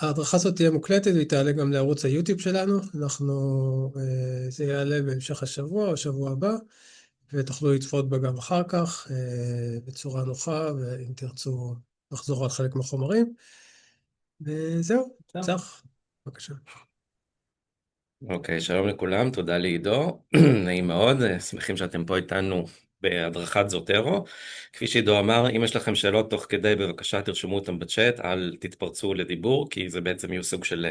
ההדרכה הזאת תהיה מוקלטת והיא תעלה גם לערוץ היוטיוב שלנו. זה יעלה בהמשך השבוע או שבוע הבא, ותוכלו לצפות בה גם אחר כך, בצורה נוחה, ואם תרצו לחזור על חלק מהחומרים. וזהו, צח, בבקשה. אוקיי, שלום לכולם, תודה לעידו, נעים מאוד, שמחים שאתם פה איתנו בהדרכת זוטרו. כפי שעידו אמר, אם יש לכם שאלות תוך כדי, בבקשה תרשמו אותם בצ'אט, אל תתפרצו לדיבור, כי זה בעצם יהיו סוג של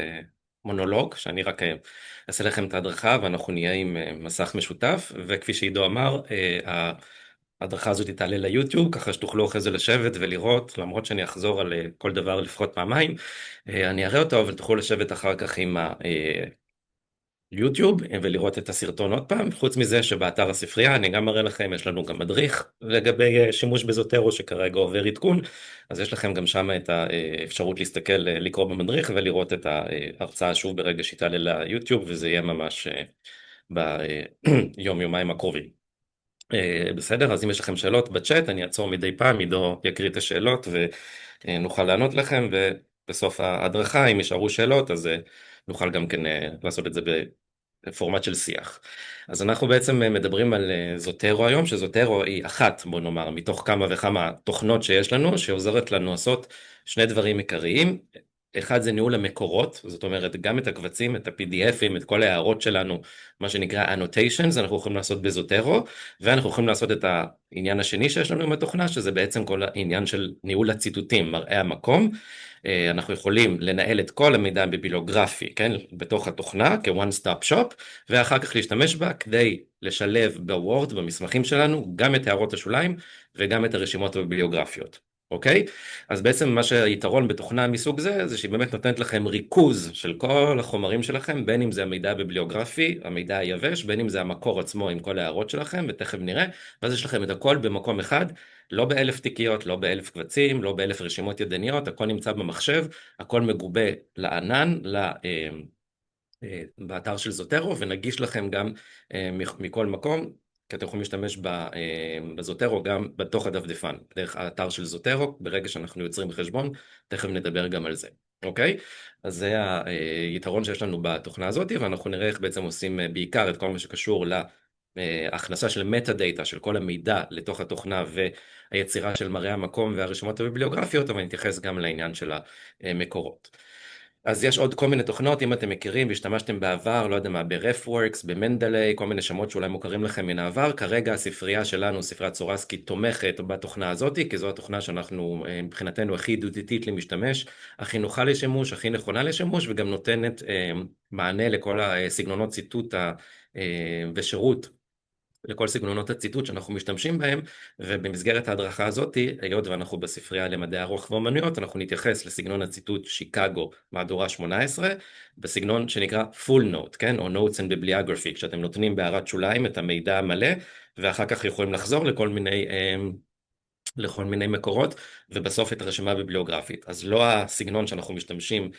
מונולוג, שאני רק אעשה לכם את ההדרכה, ואנחנו נהיה עם מסך משותף, וכפי שעידו אמר, ההדרכה הזאת תעלה ליוטיוב, ככה שתוכלו אחרי זה לשבת ולראות, למרות שאני אחזור על כל דבר לפחות פעמיים, אני אראה אותו, אבל תוכלו לשבת אחר כך עם יוטיוב ולראות את הסרטון עוד פעם. חוץ מזה שבאתר הספרייה אני גם מראה לכם, יש לנו גם מדריך לגבי שימוש בזוטרו שכרגע עובר עדכון, אז יש לכם גם שם את האפשרות להסתכל, לקרוא במדריך ולראות את ההרצאה שוב ברגע שהיא תעלה ליוטיוב, וזה יהיה ממש ביום יומיים הקרובים. בסדר, אז אם יש לכם שאלות בצ'אט אני אעצור מדי פעם, עידו יקריא את השאלות ונוכל לענות לכם, ובסוף ההדרכה אם יישארו שאלות אז נוכל גם כן לעשות את זה בפורמט של שיח. אז אנחנו בעצם מדברים על זוטרו היום, שזוטרו היא אחת, בוא נאמר, מתוך כמה וכמה תוכנות שיש לנו, שעוזרת לנו לעשות שני דברים עיקריים. אחד זה ניהול המקורות, זאת אומרת גם את הקבצים, את ה-PDFים, את כל ההערות שלנו, מה שנקרא annotations, אנחנו יכולים לעשות בזוטרו, ואנחנו יכולים לעשות את העניין השני שיש לנו עם התוכנה, שזה בעצם כל העניין של ניהול הציטוטים, מראה המקום. אנחנו יכולים לנהל את כל המידע הביבליוגרפי, כן, בתוך התוכנה כ-one stop shop, ואחר כך להשתמש בה כדי לשלב בוורד, במסמכים שלנו, גם את הערות השוליים וגם את הרשימות הביבליוגרפיות. אוקיי? אז בעצם מה שהיתרון בתוכנה מסוג זה, זה שהיא באמת נותנת לכם ריכוז של כל החומרים שלכם, בין אם זה המידע הביבליוגרפי, המידע היבש, בין אם זה המקור עצמו עם כל ההערות שלכם, ותכף נראה, ואז יש לכם את הכל במקום אחד, לא באלף תיקיות, לא באלף קבצים, לא באלף רשימות ידניות, הכל נמצא במחשב, הכל מגובה לענן, באתר של זוטרו, ונגיש לכם גם מכל מקום, כי אתם יכולים להשתמש בזוטרו גם בתוך הדפדפן, דרך האתר של זוטרו, ברגע שאנחנו יוצרים חשבון, תכף נדבר גם על זה, אוקיי? אז זה היתרון שיש לנו בתוכנה הזאת, ואנחנו נראה איך בעצם עושים בעיקר את כל מה שקשור להכנסה של מטה דאטה, של כל המידע לתוך התוכנה, והיצירה של מראה המקום והרשימות הביבליוגרפיות, אבל נתייחס גם לעניין של המקורות. אז יש עוד כל מיני תוכנות, אם אתם מכירים והשתמשתם בעבר, לא יודע מה, ב-RefWorks, במנדלי, כל מיני שמות שאולי מוכרים לכם מן העבר. כרגע הספרייה שלנו, ספריית סורסקי, תומכת בתוכנה הזאת, כי זו התוכנה שאנחנו מבחינתנו הכי ידידותית למשתמש, הכי נוחה לשימוש, הכי נכונה לשימוש, וגם נותנת מענה לכל הסגנונות ציטוט ושירות, לכל סגנונות הציטוט שאנחנו משתמשים בהם, ובמסגרת ההדרכה הזאת, היות ואנחנו בספרייה למדעי הרוח ואומנויות, אנחנו נתייחס לסגנון הציטוט שיקגו מהדורה 18, בסגנון שנקרא full note, כן? או notes and bibliography, כשאתם נותנים בהערת שוליים את המידע המלא, ואחר כך יכולים לחזור לכל מיני מקורות, ובסוף את הרשימה הביבליוגרפית. אז לא הסגנון שאנחנו משתמשים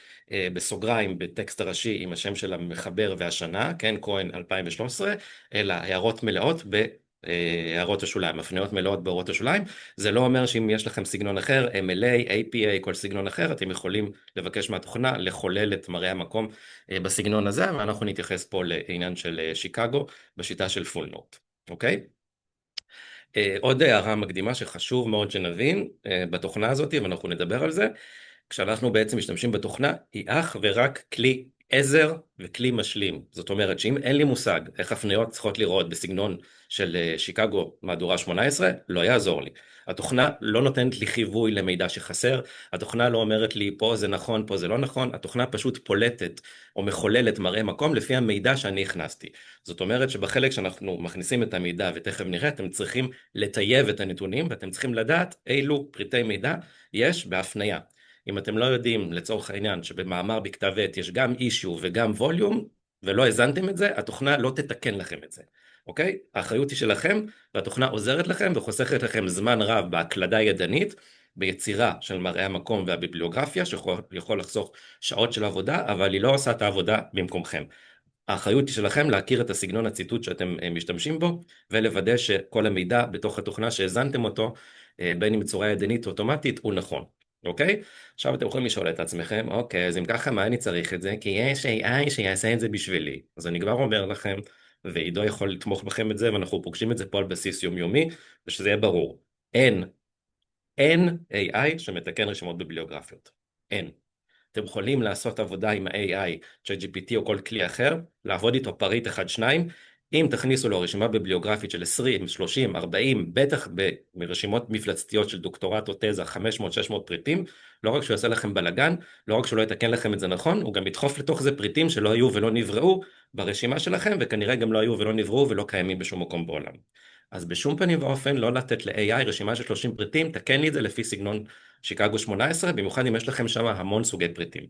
בסוגריים בטקסט הראשי עם השם של המחבר והשנה, כן, כהן 2013, אלא הערות מלאות בהערות השוליים, הפניות מלאות בהערות השוליים. זה לא אומר שאם יש לכם סגנון אחר, MLA, APA, כל סגנון אחר, אתם יכולים לבקש מהתוכנה לחולל את מראה המקום בסגנון הזה, ואנחנו נתייחס פה לעניין של שיקגו בשיטה של full note, אוקיי? עוד הערה מקדימה שחשוב מאוד שנבין בתוכנה הזאת, ואנחנו נדבר על זה, כשאנחנו בעצם משתמשים בתוכנה, היא אך ורק כלי עזר וכלי משלים. זאת אומרת שאם אין לי מושג איך הפניות צריכות לראות בסגנון של שיקגו מהדורה 18, לא יעזור לי. התוכנה לא נותנת לי חיווי למידע שחסר, התוכנה לא אומרת לי פה זה נכון, פה זה לא נכון, התוכנה פשוט פולטת או מחוללת מראה מקום לפי המידע שאני הכנסתי. זאת אומרת שבחלק שאנחנו מכניסים את המידע, ותכף נראה, אתם צריכים לטייב את הנתונים, ואתם צריכים לדעת אילו פריטי מידע יש בהפניה. אם אתם לא יודעים, לצורך העניין, שבמאמר בכתב עת יש גם אישיו וגם ווליום, ולא הזנתם את זה, התוכנה לא תתקן לכם את זה, אוקיי? האחריות היא שלכם, והתוכנה עוזרת לכם וחוסכת לכם זמן רב בהקלדה ידנית, ביצירה של מראה המקום והביבליוגרפיה, שיכול לחסוך שעות של עבודה, אבל היא לא עושה את העבודה במקומכם. האחריות היא שלכם להכיר את הסגנון הציטוט שאתם משתמשים בו, ולוודא שכל המידע בתוך התוכנה שהזנתם אותו, בין אם בצורה ידנית או אוטומטית, הוא נכון. אוקיי? עכשיו אתם יכולים לשאול את עצמכם, אוקיי, אז אם ככה, מה אני צריך את זה? כי יש AI שיעשה את זה בשבילי. אז אני כבר אומר לכם, ועידו יכול לתמוך בכם את זה, ואנחנו פוגשים את זה פה על בסיס יומיומי, ושזה יהיה ברור. אין AI שמתקן רשימות ביבליוגרפיות. אין. אתם יכולים לעשות עבודה עם ה-AI, ChatGPT או כל כלי אחר, לעבוד איתו פריט אחד, שניים, אם תכניסו לו רשימה ביבליוגרפית של 20, 30, 40, בטח ברשימות מפלצתיות של דוקטורט או תזה, 500-600 פריטים, לא רק שהוא יעשה לכם בלגן, לא רק שהוא לא יתקן לכם את זה נכון, הוא גם ידחוף לתוך זה פריטים שלא היו ולא נבראו ברשימה שלכם, וכנראה גם לא היו ולא נבראו ולא קיימים בשום מקום בעולם. אז בשום פנים ואופן לא לתת ל-AI רשימה של 30 פריטים, תקן לי את זה לפי סגנון שיקגו 18, במיוחד אם יש לכם שם המון סוגי פריטים.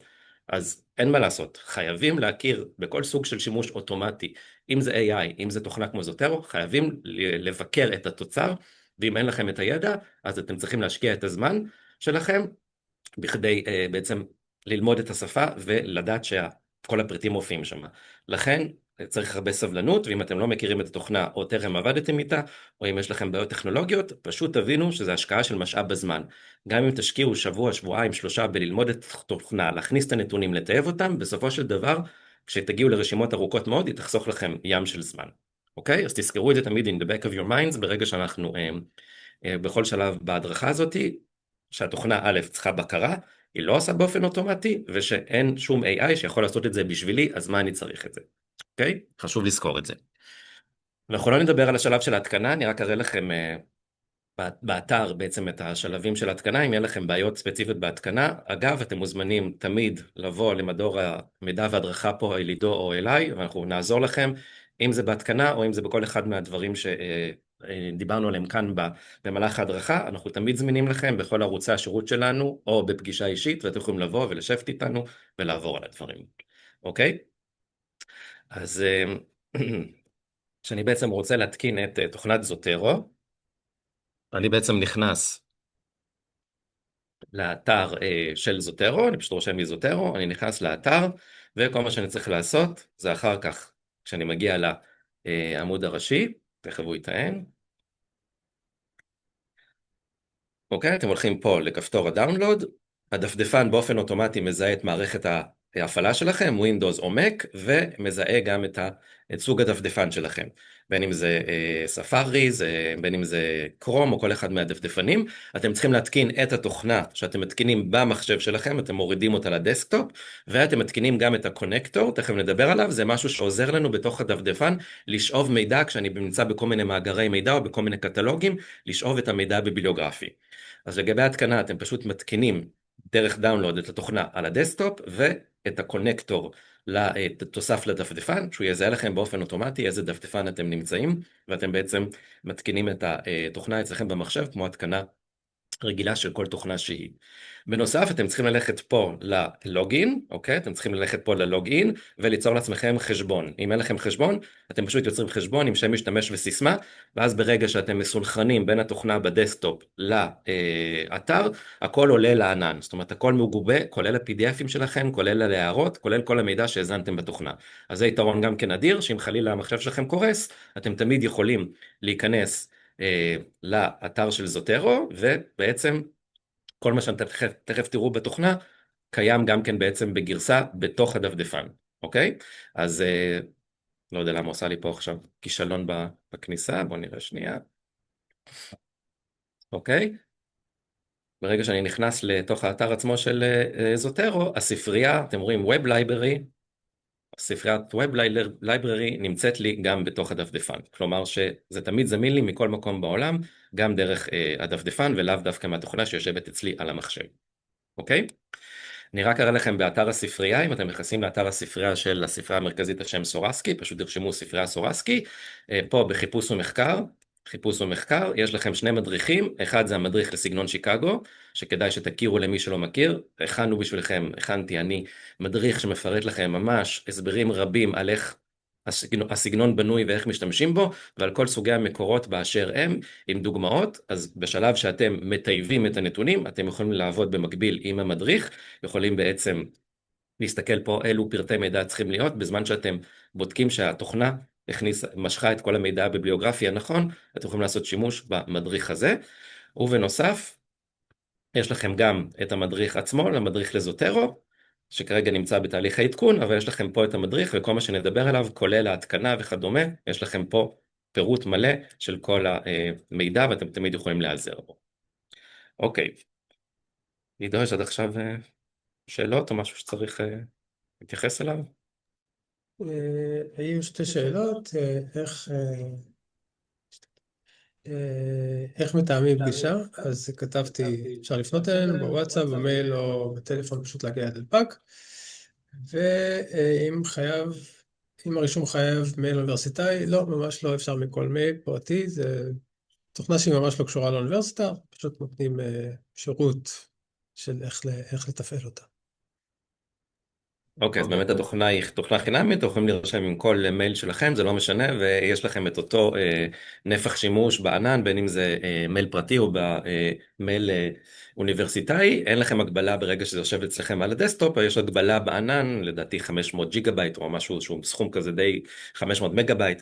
אז אין מה לעשות, חייבים להכיר בכל סוג של שימוש אוטומטי, אם זה AI, אם זה תוכנה כמו זוטרו, חייבים לבקר את התוצר, ואם אין לכם את הידע, אז אתם צריכים להשקיע את הזמן שלכם, בכדי בעצם ללמוד את השפה ולדעת שכל הפריטים מופיעים שם. לכן צריך הרבה סבלנות, ואם אתם לא מכירים את התוכנה או טרם עבדתם איתה, או אם יש לכם בעיות טכנולוגיות, פשוט תבינו שזה השקעה של משאב בזמן. גם אם תשקיעו שבוע, שבועיים, 3 בללמוד את התוכנה, להכניס את הנתונים, לטייב אותם, בסופו של דבר, כשתגיעו לרשימות ארוכות מאוד, היא תחסוך לכם ים של זמן. אוקיי? אז תזכרו את זה תמיד in the back of your minds, ברגע שאנחנו בכל שלב בהדרכה הזאת, שהתוכנה א' צריכה בקרה, היא לא עושה באופן אוטומטי, ושאין שום AI שיכול לעשות את זה בשבילי, אז מה אני צריך את זה? אוקיי? חשוב לזכור את זה. אנחנו לא נדבר על השלב של ההתקנה, אני רק אראה לכם באתר בעצם את השלבים של ההתקנה, אם יהיה לכם בעיות ספציפיות בהתקנה. אגב, אתם מוזמנים תמיד לבוא למדור המידע והדרכה פה אל עידו או אליי, ואנחנו נעזור לכם, אם זה בהתקנה או אם זה בכל אחד מהדברים שדיברנו עליהם כאן במהלך ההדרכה. אנחנו תמיד זמינים לכם בכל ערוצי השירות שלנו, או בפגישה אישית, ואתם יכולים לבוא ולשבת איתנו ולעבור על הדברים. אוקיי? אז כשאני בעצם רוצה להתקין את תוכנת זוטרו, אני בעצם נכנס לאתר של זוטרו, אני פשוט רושם לי זוטרו, אני נכנס לאתר, וכל מה שאני צריך לעשות זה אחר כך, כשאני מגיע לעמוד הראשי, תכף הוא יטען. אוקיי, אתם הולכים פה לכפתור הדאונלוד, הדפדפן באופן אוטומטי מזהה את מערכת ההפעלה שלכם, Windows או Mac, ומזהה גם את סוג הדפדפן שלכם, בין אם זה ספארי, בין אם זה קרום או כל אחד מהדפדפנים. אתם צריכים להתקין את התוכנה שאתם מתקינים במחשב שלכם, אתם מורידים אותה לדסקטופ, ואתם מתקינים גם את הקונקטור, תכף נדבר עליו, זה משהו שעוזר לנו בתוך הדפדפן, לשאוב מידע כשאני נמצא בכל מיני מאגרי מידע או בכל מיני קטלוגים, לשאוב את המידע הביבליוגרפי. אז לגבי ההתקנה, אתם פשוט מתקינים דרך דאונלוד את התוכנה על הדסקטופ, ואת הקונקטור תוסף לדפדפן, שהוא יזהה לכם באופן אוטומטי איזה דפדפן אתם נמצאים, ואתם בעצם מתקינים את התוכנה אצלכם במחשב, כמו התקנה רגילה של כל תוכנה שהיא. בנוסף, אתם צריכים ללכת פה ללוגין, אוקיי? אתם צריכים ללכת פה ללוגין וליצור לעצמכם חשבון. אם אין לכם חשבון, אתם פשוט יוצרים חשבון עם שם משתמש וסיסמה, ואז ברגע שאתם מסונכרנים בין התוכנה בדסקטופ לאתר, הכל עולה לענן. זאת אומרת, הכל מגובה, כולל ה-PDFים שלכם, כולל ההערות, כולל כל המידע שהזנתם בתוכנה. אז זה יתרון גם כן אדיר, שאם חלילה המחשב שלכם קורס, אתם תמיד יכולים להיכנס לאתר של זוטרו, ובעצם כל מה שאתם תכף תראו בתוכנה, קיים גם כן בעצם בגרסה בתוך הדפדפן, אוקיי? אז לא יודע למה עושה לי פה עכשיו כישלון בכניסה, בואו נראה שנייה. אוקיי? ברגע שאני נכנס לתוך האתר עצמו של זוטרו, הספרייה, אתם רואים Web Library, ספריית Web Library נמצאת לי גם בתוך הדפדפן, כלומר שזה תמיד זמין לי מכל מקום בעולם, גם דרך הדפדפן ולאו דווקא מהתוכנה שיושבת אצלי על המחשב, אוקיי? אני רק אראה לכם באתר הספרייה, אם אתם נכנסים לאתר הספרייה של הספרייה המרכזית השם סורסקי, פשוט תרשמו ספרייה סורסקי, פה בחיפוש ומחקר, חיפוש ומחקר, יש לכם 2 מדריכים, אחד זה המדריך לסגנון שיקגו, שכדאי שתכירו למי שלא מכיר, הכנתי בשבילכם, אני מדריך שמפרט לכם ממש הסברים רבים על איך הסגנון בנוי ואיך משתמשים בו, ועל כל סוגי המקורות באשר הם, עם דוגמאות. אז בשלב שאתם מטייבים את הנתונים, אתם יכולים לעבוד במקביל עם המדריך, יכולים בעצם להסתכל פה אילו פרטי מידע צריכים להיות, בזמן שאתם בודקים שהתוכנה משכה את כל המידע הביבליוגרפי הנכון, אתם יכולים לעשות שימוש במדריך הזה, ובנוסף, יש לכם גם את המדריך עצמו, למדריך לזוטרו, שכרגע נמצא בתהליך העדכון, אבל יש לכם פה את המדריך וכל מה שנדבר עליו, כולל ההתקנה וכדומה, יש לכם פה פירוט מלא של כל המידע ואתם תמיד יכולים להיעזר בו. אוקיי, עידו, יש עד עכשיו שאלות או משהו שצריך להתייחס אליו? היו שתי שאלות, איך מתאמים פגישה? אז כתבתי, אפשר לפנות אלינו בוואטסאפ, במייל או בטלפון, פשוט להגיע לדלפק. ואם חייב, אם הרישום חייב מייל אוניברסיטאי, לא, ממש לא, אפשר מכל מייל פרטי, זה תוכנה שהיא ממש לא קשורה לאוניברסיטה, פשוט נותנים שירות של איך לתפעל אותה. אוקיי, אז באמת התוכנה היא תוכנה חינמית, אתם יכולים להירשם עם כל מייל שלכם, זה לא משנה, ויש לכם את אותו נפח שימוש בענן, בין אם זה מייל פרטי או במייל אוניברסיטאי, אין לכם הגבלה ברגע שזה יושב אצלכם על הדסקטופ, יש הגבלה בענן, לדעתי 500 ג'יגה בייט או משהו שהוא סכום כזה די 500 מגה בייט,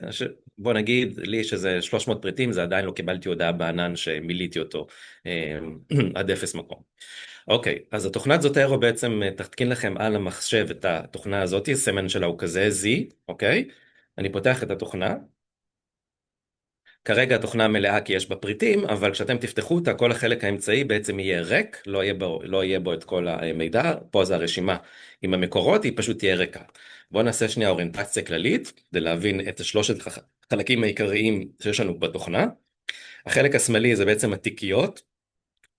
בוא נגיד לי שזה 300 פריטים, זה עדיין לא קיבלתי הודעה בענן שמיליתי אותו עד אפס מקום. אוקיי, אז התוכנת זוטרו בעצם תתקין לכם על המחשב את התוכנה הזאת, הסמן שלה הוא כזה Z, אוקיי? אני פותח את התוכנה. כרגע התוכנה מלאה כי יש בה פריטים, אבל כשאתם תפתחו אותה, כל החלק האמצעי בעצם יהיה ריק, לא יהיה בו את כל המידע, פה זה הרשימה עם המקורות, היא פשוט תהיה ריקה. בואו נעשה שנייה אוריינטציה כללית, כדי להבין את השלושת החלקים העיקריים שיש לנו בתוכנה. החלק השמאלי זה בעצם התיקיות,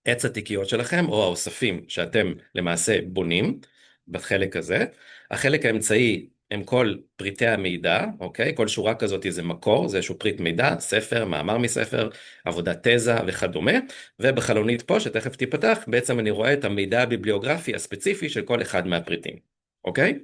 עץ התיקיות שלכם או האוספים שאתם למעשה בונים בחלק הזה. החלק האמצעי הם כל פריטי המידע, אוקיי? כל שורה כזאת זה מקור, זה איזשהו פריט מידע, ספר, מאמר מספר, עבודת תזה וכדומה, ובחלונית פה שתכף תיפתח, בעצם אני רואה את המידע הביבליוגרפי הספציפי של כל אחד מהפריטים, אוקיי?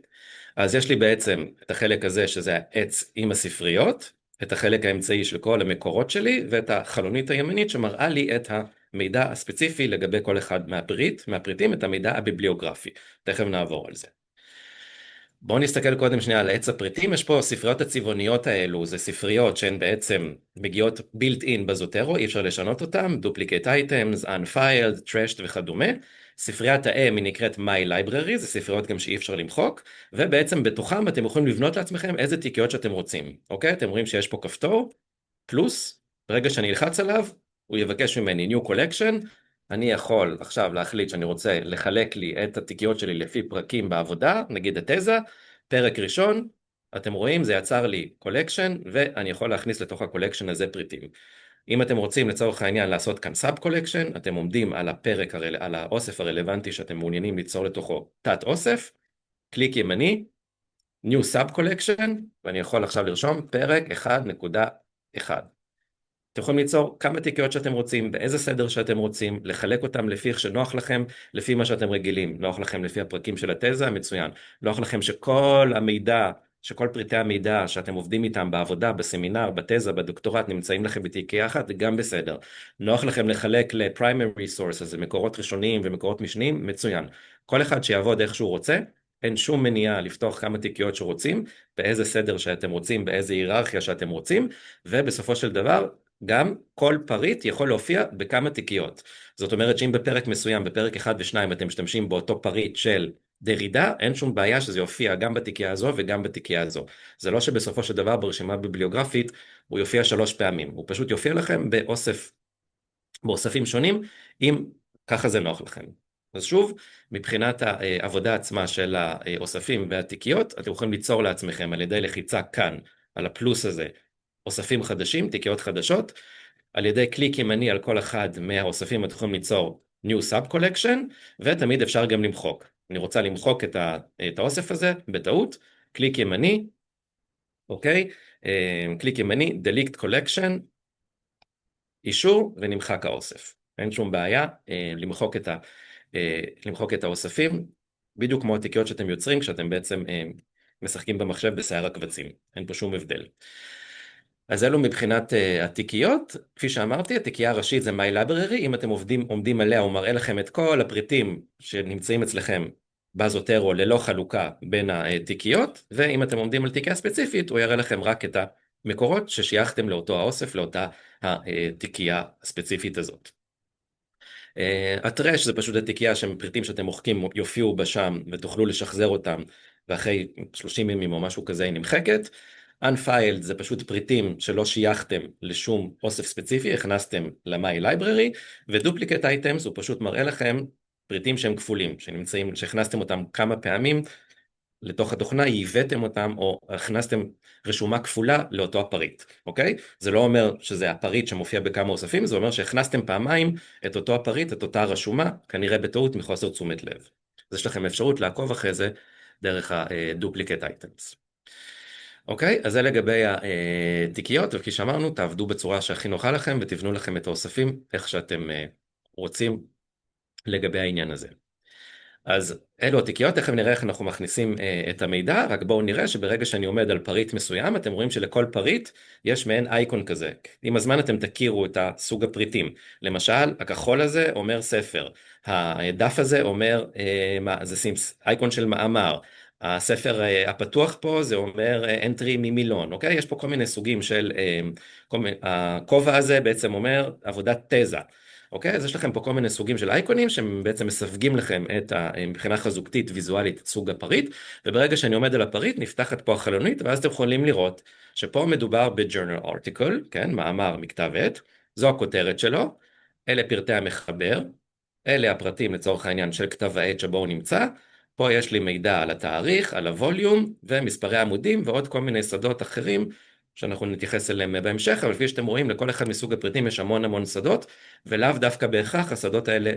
אז יש לי בעצם את החלק הזה שזה העץ עם הספריות, את החלק האמצעי של כל המקורות שלי, ואת החלונית הימנית שמראה לי את המידע הספציפי לגבי כל אחד מהפריטים, את המידע הביבליוגרפי. תכף נעבור על זה. בואו נסתכל קודם שנייה על עץ הפריטים, יש פה ספריות הצבעוניות האלו, זה ספריות שהן בעצם מגיעות built in בזוטרו, אי אפשר לשנות אותן, duplicate items, unfiled, trashed וכדומה. ספריית האם היא נקראת my library, זה ספריות גם שאי אפשר למחוק, ובעצם בתוכם אתם יכולים לבנות לעצמכם איזה תיקיות שאתם רוצים, אוקיי? אתם רואים שיש פה כפתור, פלוס, ברגע שאני אלחץ עליו, הוא יבקש ממני new collection, אני יכול עכשיו להחליט שאני רוצה לחלק לי את התיקיות שלי לפי פרקים בעבודה, נגיד התזה, פרק ראשון, אתם רואים זה יצר לי קולקשן, ואני יכול להכניס לתוך הקולקשן הזה פריטים. אם אתם רוצים לצורך העניין לעשות כאן סאב קולקשן, אתם עומדים על הפרק, על האוסף הרלוונטי שאתם מעוניינים ליצור לתוכו תת אוסף, קליק ימני, New Sub Collection, ואני יכול עכשיו לרשום פרק 1.1. אתם יכולים ליצור כמה תיקיות שאתם רוצים, באיזה סדר שאתם רוצים, לחלק אותם לפי איך שנוח לכם, לפי מה שאתם רגילים. נוח לכם לפי הפרקים של התזה, מצוין. נוח לכם שכל המידע, שכל פריטי המידע שאתם עובדים איתם בעבודה, בסמינר, בתזה, בדוקטורט, נמצאים לכם בתיקייה אחת, זה גם בסדר. נוח לכם לחלק ל-primary sources, מקורות ראשוניים ומקורות משניים, מצוין. כל אחד שיעבוד איך שהוא רוצה, אין שום מניעה לפתוח כמה תיקיות שרוצים, באיזה סדר שאתם רוצים, באיזה היררכיה שאתם רוצים, ובסופו של דבר, גם כל פריט יכול להופיע בכמה תיקיות. זאת אומרת שאם בפרק מסוים, בפרק 1 ו2 אתם משתמשים באותו פריט של דרידה, אין שום בעיה שזה יופיע גם בתיקייה הזו וגם בתיקייה הזו. זה לא שבסופו של דבר ברשימה ביבליוגרפית הוא יופיע 3 פעמים, הוא פשוט יופיע לכם באוספים שונים, אם ככה זה נוח לכם. אז שוב, מבחינת העבודה עצמה של האוספים והתיקיות, אתם יכולים ליצור לעצמכם על ידי לחיצה כאן, על הפלוס הזה, אוספים חדשים, תיקיות חדשות, על ידי קליק ימני על כל אחד מהאוספים אתם יכולים ליצור New Sub Collection, ותמיד אפשר גם למחוק. אני רוצה למחוק את האוסף הזה בטעות, קליק ימני, אוקיי? קליק ימני, Delete Collection, אישור ונמחק האוסף. אין שום בעיה למחוק את האוספים, בדיוק כמו התיקיות שאתם יוצרים כשאתם בעצם משחקים במחשב בשיער הקבצים. אין פה שום הבדל. אז אלו מבחינת התיקיות, כפי שאמרתי, התיקייה הראשית זה My Library, אם אתם עומדים עליה הוא מראה לכם את כל הפריטים שנמצאים אצלכם בזוטרו ללא חלוקה בין התיקיות, ואם אתם עומדים על תיקייה ספציפית הוא יראה לכם רק את המקורות ששייכתם לאותו האוסף, לאותה התיקייה הספציפית הזאת. הטרש זה פשוט התיקייה שהם פריטים שאתם מוחקים יופיעו בה שם ותוכלו לשחזר אותם, ואחרי 30 ימים או משהו כזה היא נמחקת. Unfiled זה פשוט פריטים שלא שייכתם לשום אוסף ספציפי, הכנסתם ל-My Library, ו-Duplicate Items הוא פשוט מראה לכם פריטים שהם כפולים, שהכנסתם אותם כמה פעמים לתוך התוכנה, ייבאתם אותם או הכנסתם רשומה כפולה לאותו הפריט, אוקיי? זה לא אומר שזה הפריט שמופיע בכמה אוספים, זה אומר שהכנסתם פעמיים את אותו הפריט, את אותה רשומה, כנראה בטעות מחוסר תשומת לב. אז יש לכם אפשרות לעקוב אחרי זה דרך ה-Duplicate Items. אוקיי, אז זה לגבי התיקיות, וכי שאמרנו, תעבדו בצורה שהכי נוחה לכם ותבנו לכם את האוספים איך שאתם רוצים לגבי העניין הזה. אז אלו התיקיות, תכף נראה איך אנחנו מכניסים את המידע, רק בואו נראה שברגע שאני עומד על פריט מסוים, אתם רואים שלכל פריט יש מעין אייקון כזה. עם הזמן אתם תכירו את הסוג הפריטים. למשל, הכחול הזה אומר ספר, הדף הזה אומר, זה אייקון של מאמר, הספר הפתוח פה זה אומר entry ממילון, אוקיי? יש פה כל מיני סוגים של, הכובע הזה בעצם אומר עבודת תזה. אוקיי? אז יש לכם פה כל מיני סוגים של אייקונים שהם בעצם מסווגים לכם מבחינה חזותית ויזואלית את סוג הפריט, וברגע שאני עומד על הפריט נפתחת פה החלונית, ואז אתם יכולים לראות שפה מדובר ב-journal article, כן? מאמר מכתב עת, זו הכותרת שלו, אלה פרטי המחבר, אלה הפרטים לצורך העניין של כתב העת שבו הוא נמצא, פה יש לי מידע על התאריך, על הווליום ומספרי עמודים ועוד כל מיני שדות אחרים שאנחנו נתייחס אליהם בהמשך, אבל כפי שאתם רואים, לכל אחד מסוג הפריטים יש המון המון שדות, ולאו דווקא בהכרח השדות האלה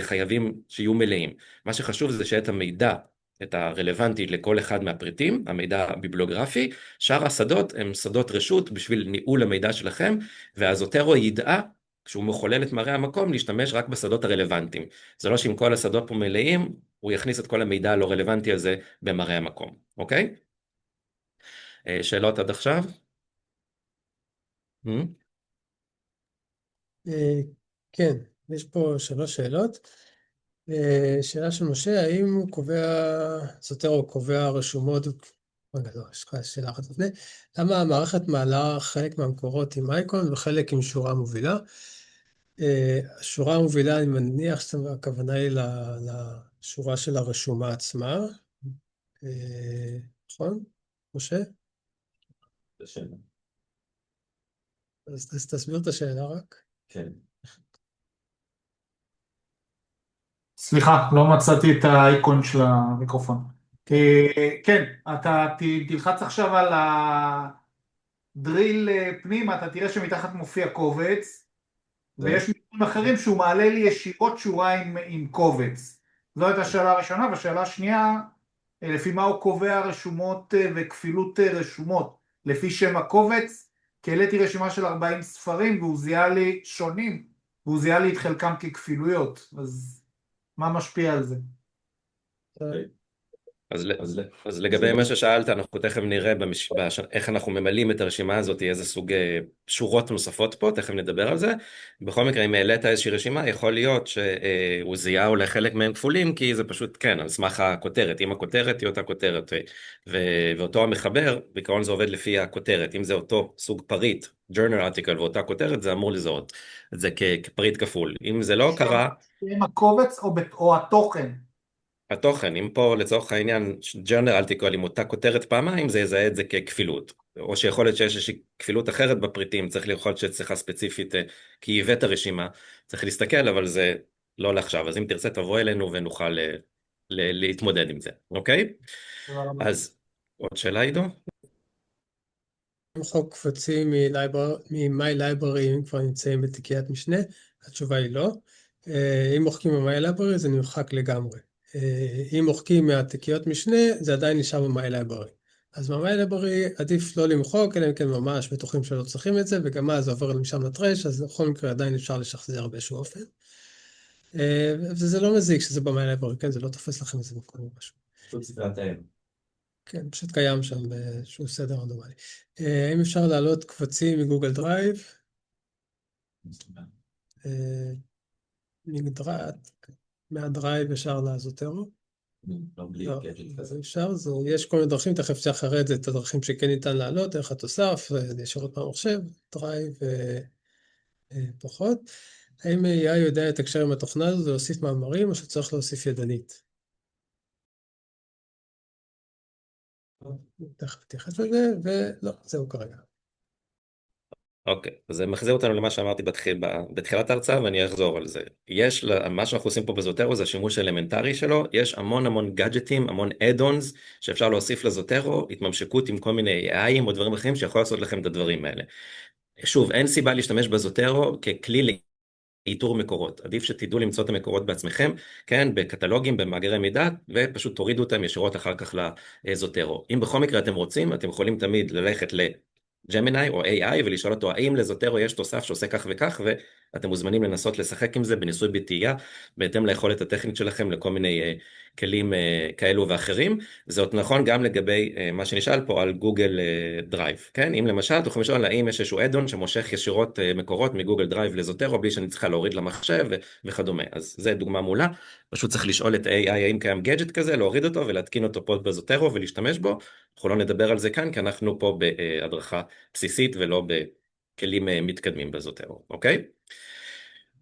חייבים שיהיו מלאים. מה שחשוב זה שאת המידע, את הרלוונטי לכל אחד מהפריטים, המידע הביבליוגרפי, שאר השדות הם שדות רשות בשביל ניהול המידע שלכם, והזוטרו ידעה, כשהוא מחולל את מראה המקום, להשתמש רק בשדות הרלוונטיים. זה לא שאם כל השדות פה מלאים, הוא יכניס את כל המידע הלא רלוונטי הזה במראה המקום, אוקיי? שאלות עד עכשיו? כן, יש פה 3 שאלות. שאלה של משה, האם הוא קובע, זוטרו קובע רשומות, רגע, לא, יש לך שאלה אחת לפני, למה המערכת מעלה חלק מהמקורות עם אייקון וחלק עם שורה מובילה? השורה המובילה, אני מניח שהכוונה היא לשורה של הרשומה עצמה, נכון, משה? אז תסביר את השאלה רק. כן. סליחה, לא מצאתי את האייקון של המיקרופון. כן, אתה תלחץ עכשיו על הדריל פנימה, אתה תראה שמתחת מופיע קובץ, ויש מקרים אחרים שהוא מעלה לי ישירות שורה עם קובץ. זו הייתה השאלה הראשונה, והשאלה השנייה, לפי מה הוא קובע רשומות וכפילות רשומות, לפי שם הקובץ, כי העליתי רשימה של 40 ספרים, והוא זיהה לי שונים, והוא זיהה לי את חלקם ככפילויות, אז מה משפיע על זה? אז לגבי מה ששאלת, אנחנו תכף נראה איך אנחנו ממלאים את הרשימה הזאת, איזה סוג שורות נוספות פה, תכף נדבר על זה. בכל מקרה, אם העלית איזושהי רשימה, יכול להיות שהוא זיהה אולי חלק מהם כפולים, כי זה פשוט, כן, על סמך הכותרת. אם הכותרת היא אותה כותרת, ואותו המחבר, בעיקרון זה עובד לפי הכותרת. אם זה אותו סוג פריט, journal article ואותה כותרת, זה אמור לזהות את זה כפריט כפול. אם זה לא קרה... עם הקובץ או התוכן? התוכן, אם פה לצורך העניין ג'רנל article עם אותה כותרת פעמיים, זה יזהה את זה ככפילות. או שיכול להיות שיש איזושהי כפילות אחרת בפריטים, צריך לראות שצריכה ספציפית, כי היא הבאת הרשימה, צריך להסתכל, אבל זה לא לעכשיו. אז אם תרצה תבוא אלינו ונוכל להתמודד עם זה, אוקיי? אז עוד שאלה, עידו? למחוק קבצים מ-My Library אם כבר נמצאים בתיקיית משנה? התשובה היא לא. אם מוחקים מ-My Library זה נמחק לגמרי. אם מוחקים מהתיקיות משנה, זה עדיין נשאר ב-My Library. אז ב-My Library עדיף לא למחוק, אלא אם כן ממש בטוחים שלא צריכים את זה, וגם אז זה עובר משם לטרש, אז בכל מקרה עדיין אפשר לשחזר באיזשהו אופן. וזה לא מזיק שזה ב-My Library, כן? זה לא תופס לכם איזה מקום או משהו. פשוט סדרת האם. כן, פשוט קיים שם באיזשהו סדר רנדומלי. האם אפשר להעלות קבצים מגוגל דרייב? מהדרייב ישר לזוטרו? לא, זה אפשר, יש כל מיני דרכים, תכף אפשר אחרי זה את הדרכים שכן ניתן להעלות, דרך התוסף, ישירות מהמחשב, דרייב פחות. האם AI יודע לתקשר עם התוכנה הזו ולהוסיף מאמרים, או שצריך להוסיף ידנית? תכף נתייחס לזה, ולא, זהו כרגע. אוקיי, אז זה מחזיר אותנו למה שאמרתי בתחילת ההרצאה, ואני אחזור על זה. מה שאנחנו עושים פה בזוטרו זה השימוש האלמנטרי שלו, יש המון גאדג'טים, המון add-ons שאפשר להוסיף לזוטרו, התממשקות עם כל מיני AI'ים או דברים אחרים שיכול לעשות לכם את הדברים האלה. שוב, אין סיבה להשתמש בזוטרו ככלי לאיתור מקורות. עדיף שתדעו למצוא את המקורות בעצמכם, כן, בקטלוגים, במאגרי מידע, ופשוט תורידו אותם ישירות אחר כך לזוטרו. אם בכל מקרה אתם רוצים, אתם יכולים תמיד ללכת ג'מיני או AI ולשאול אותו האם לזוטרו יש תוסף שעושה כך וכך, ואתם מוזמנים לנסות לשחק עם זה בניסוי בטעייה בהתאם ליכולת הטכנית שלכם לכל מיני כלים כאלו ואחרים. זה עוד נכון גם לגבי מה שנשאל פה על גוגל דרייב, כן? אם למשל אתם יכולים לשאול האם יש איזשהו אדון שמושך ישירות מקורות מגוגל דרייב לזוטרו בלי שאני צריכה להוריד למחשב וכדומה. אז זה דוגמה מולה, פשוט צריך לשאול את AI האם קיים גאדג'ט כזה, להוריד אותו ולהתקין אותו פה בזוטרו ולהשתמש בו. אנחנו לא נדבר על זה כאן, כי אנחנו פה בהדרכה בסיסית ולא בכלים מתקדמים בזוטרו, אוקיי?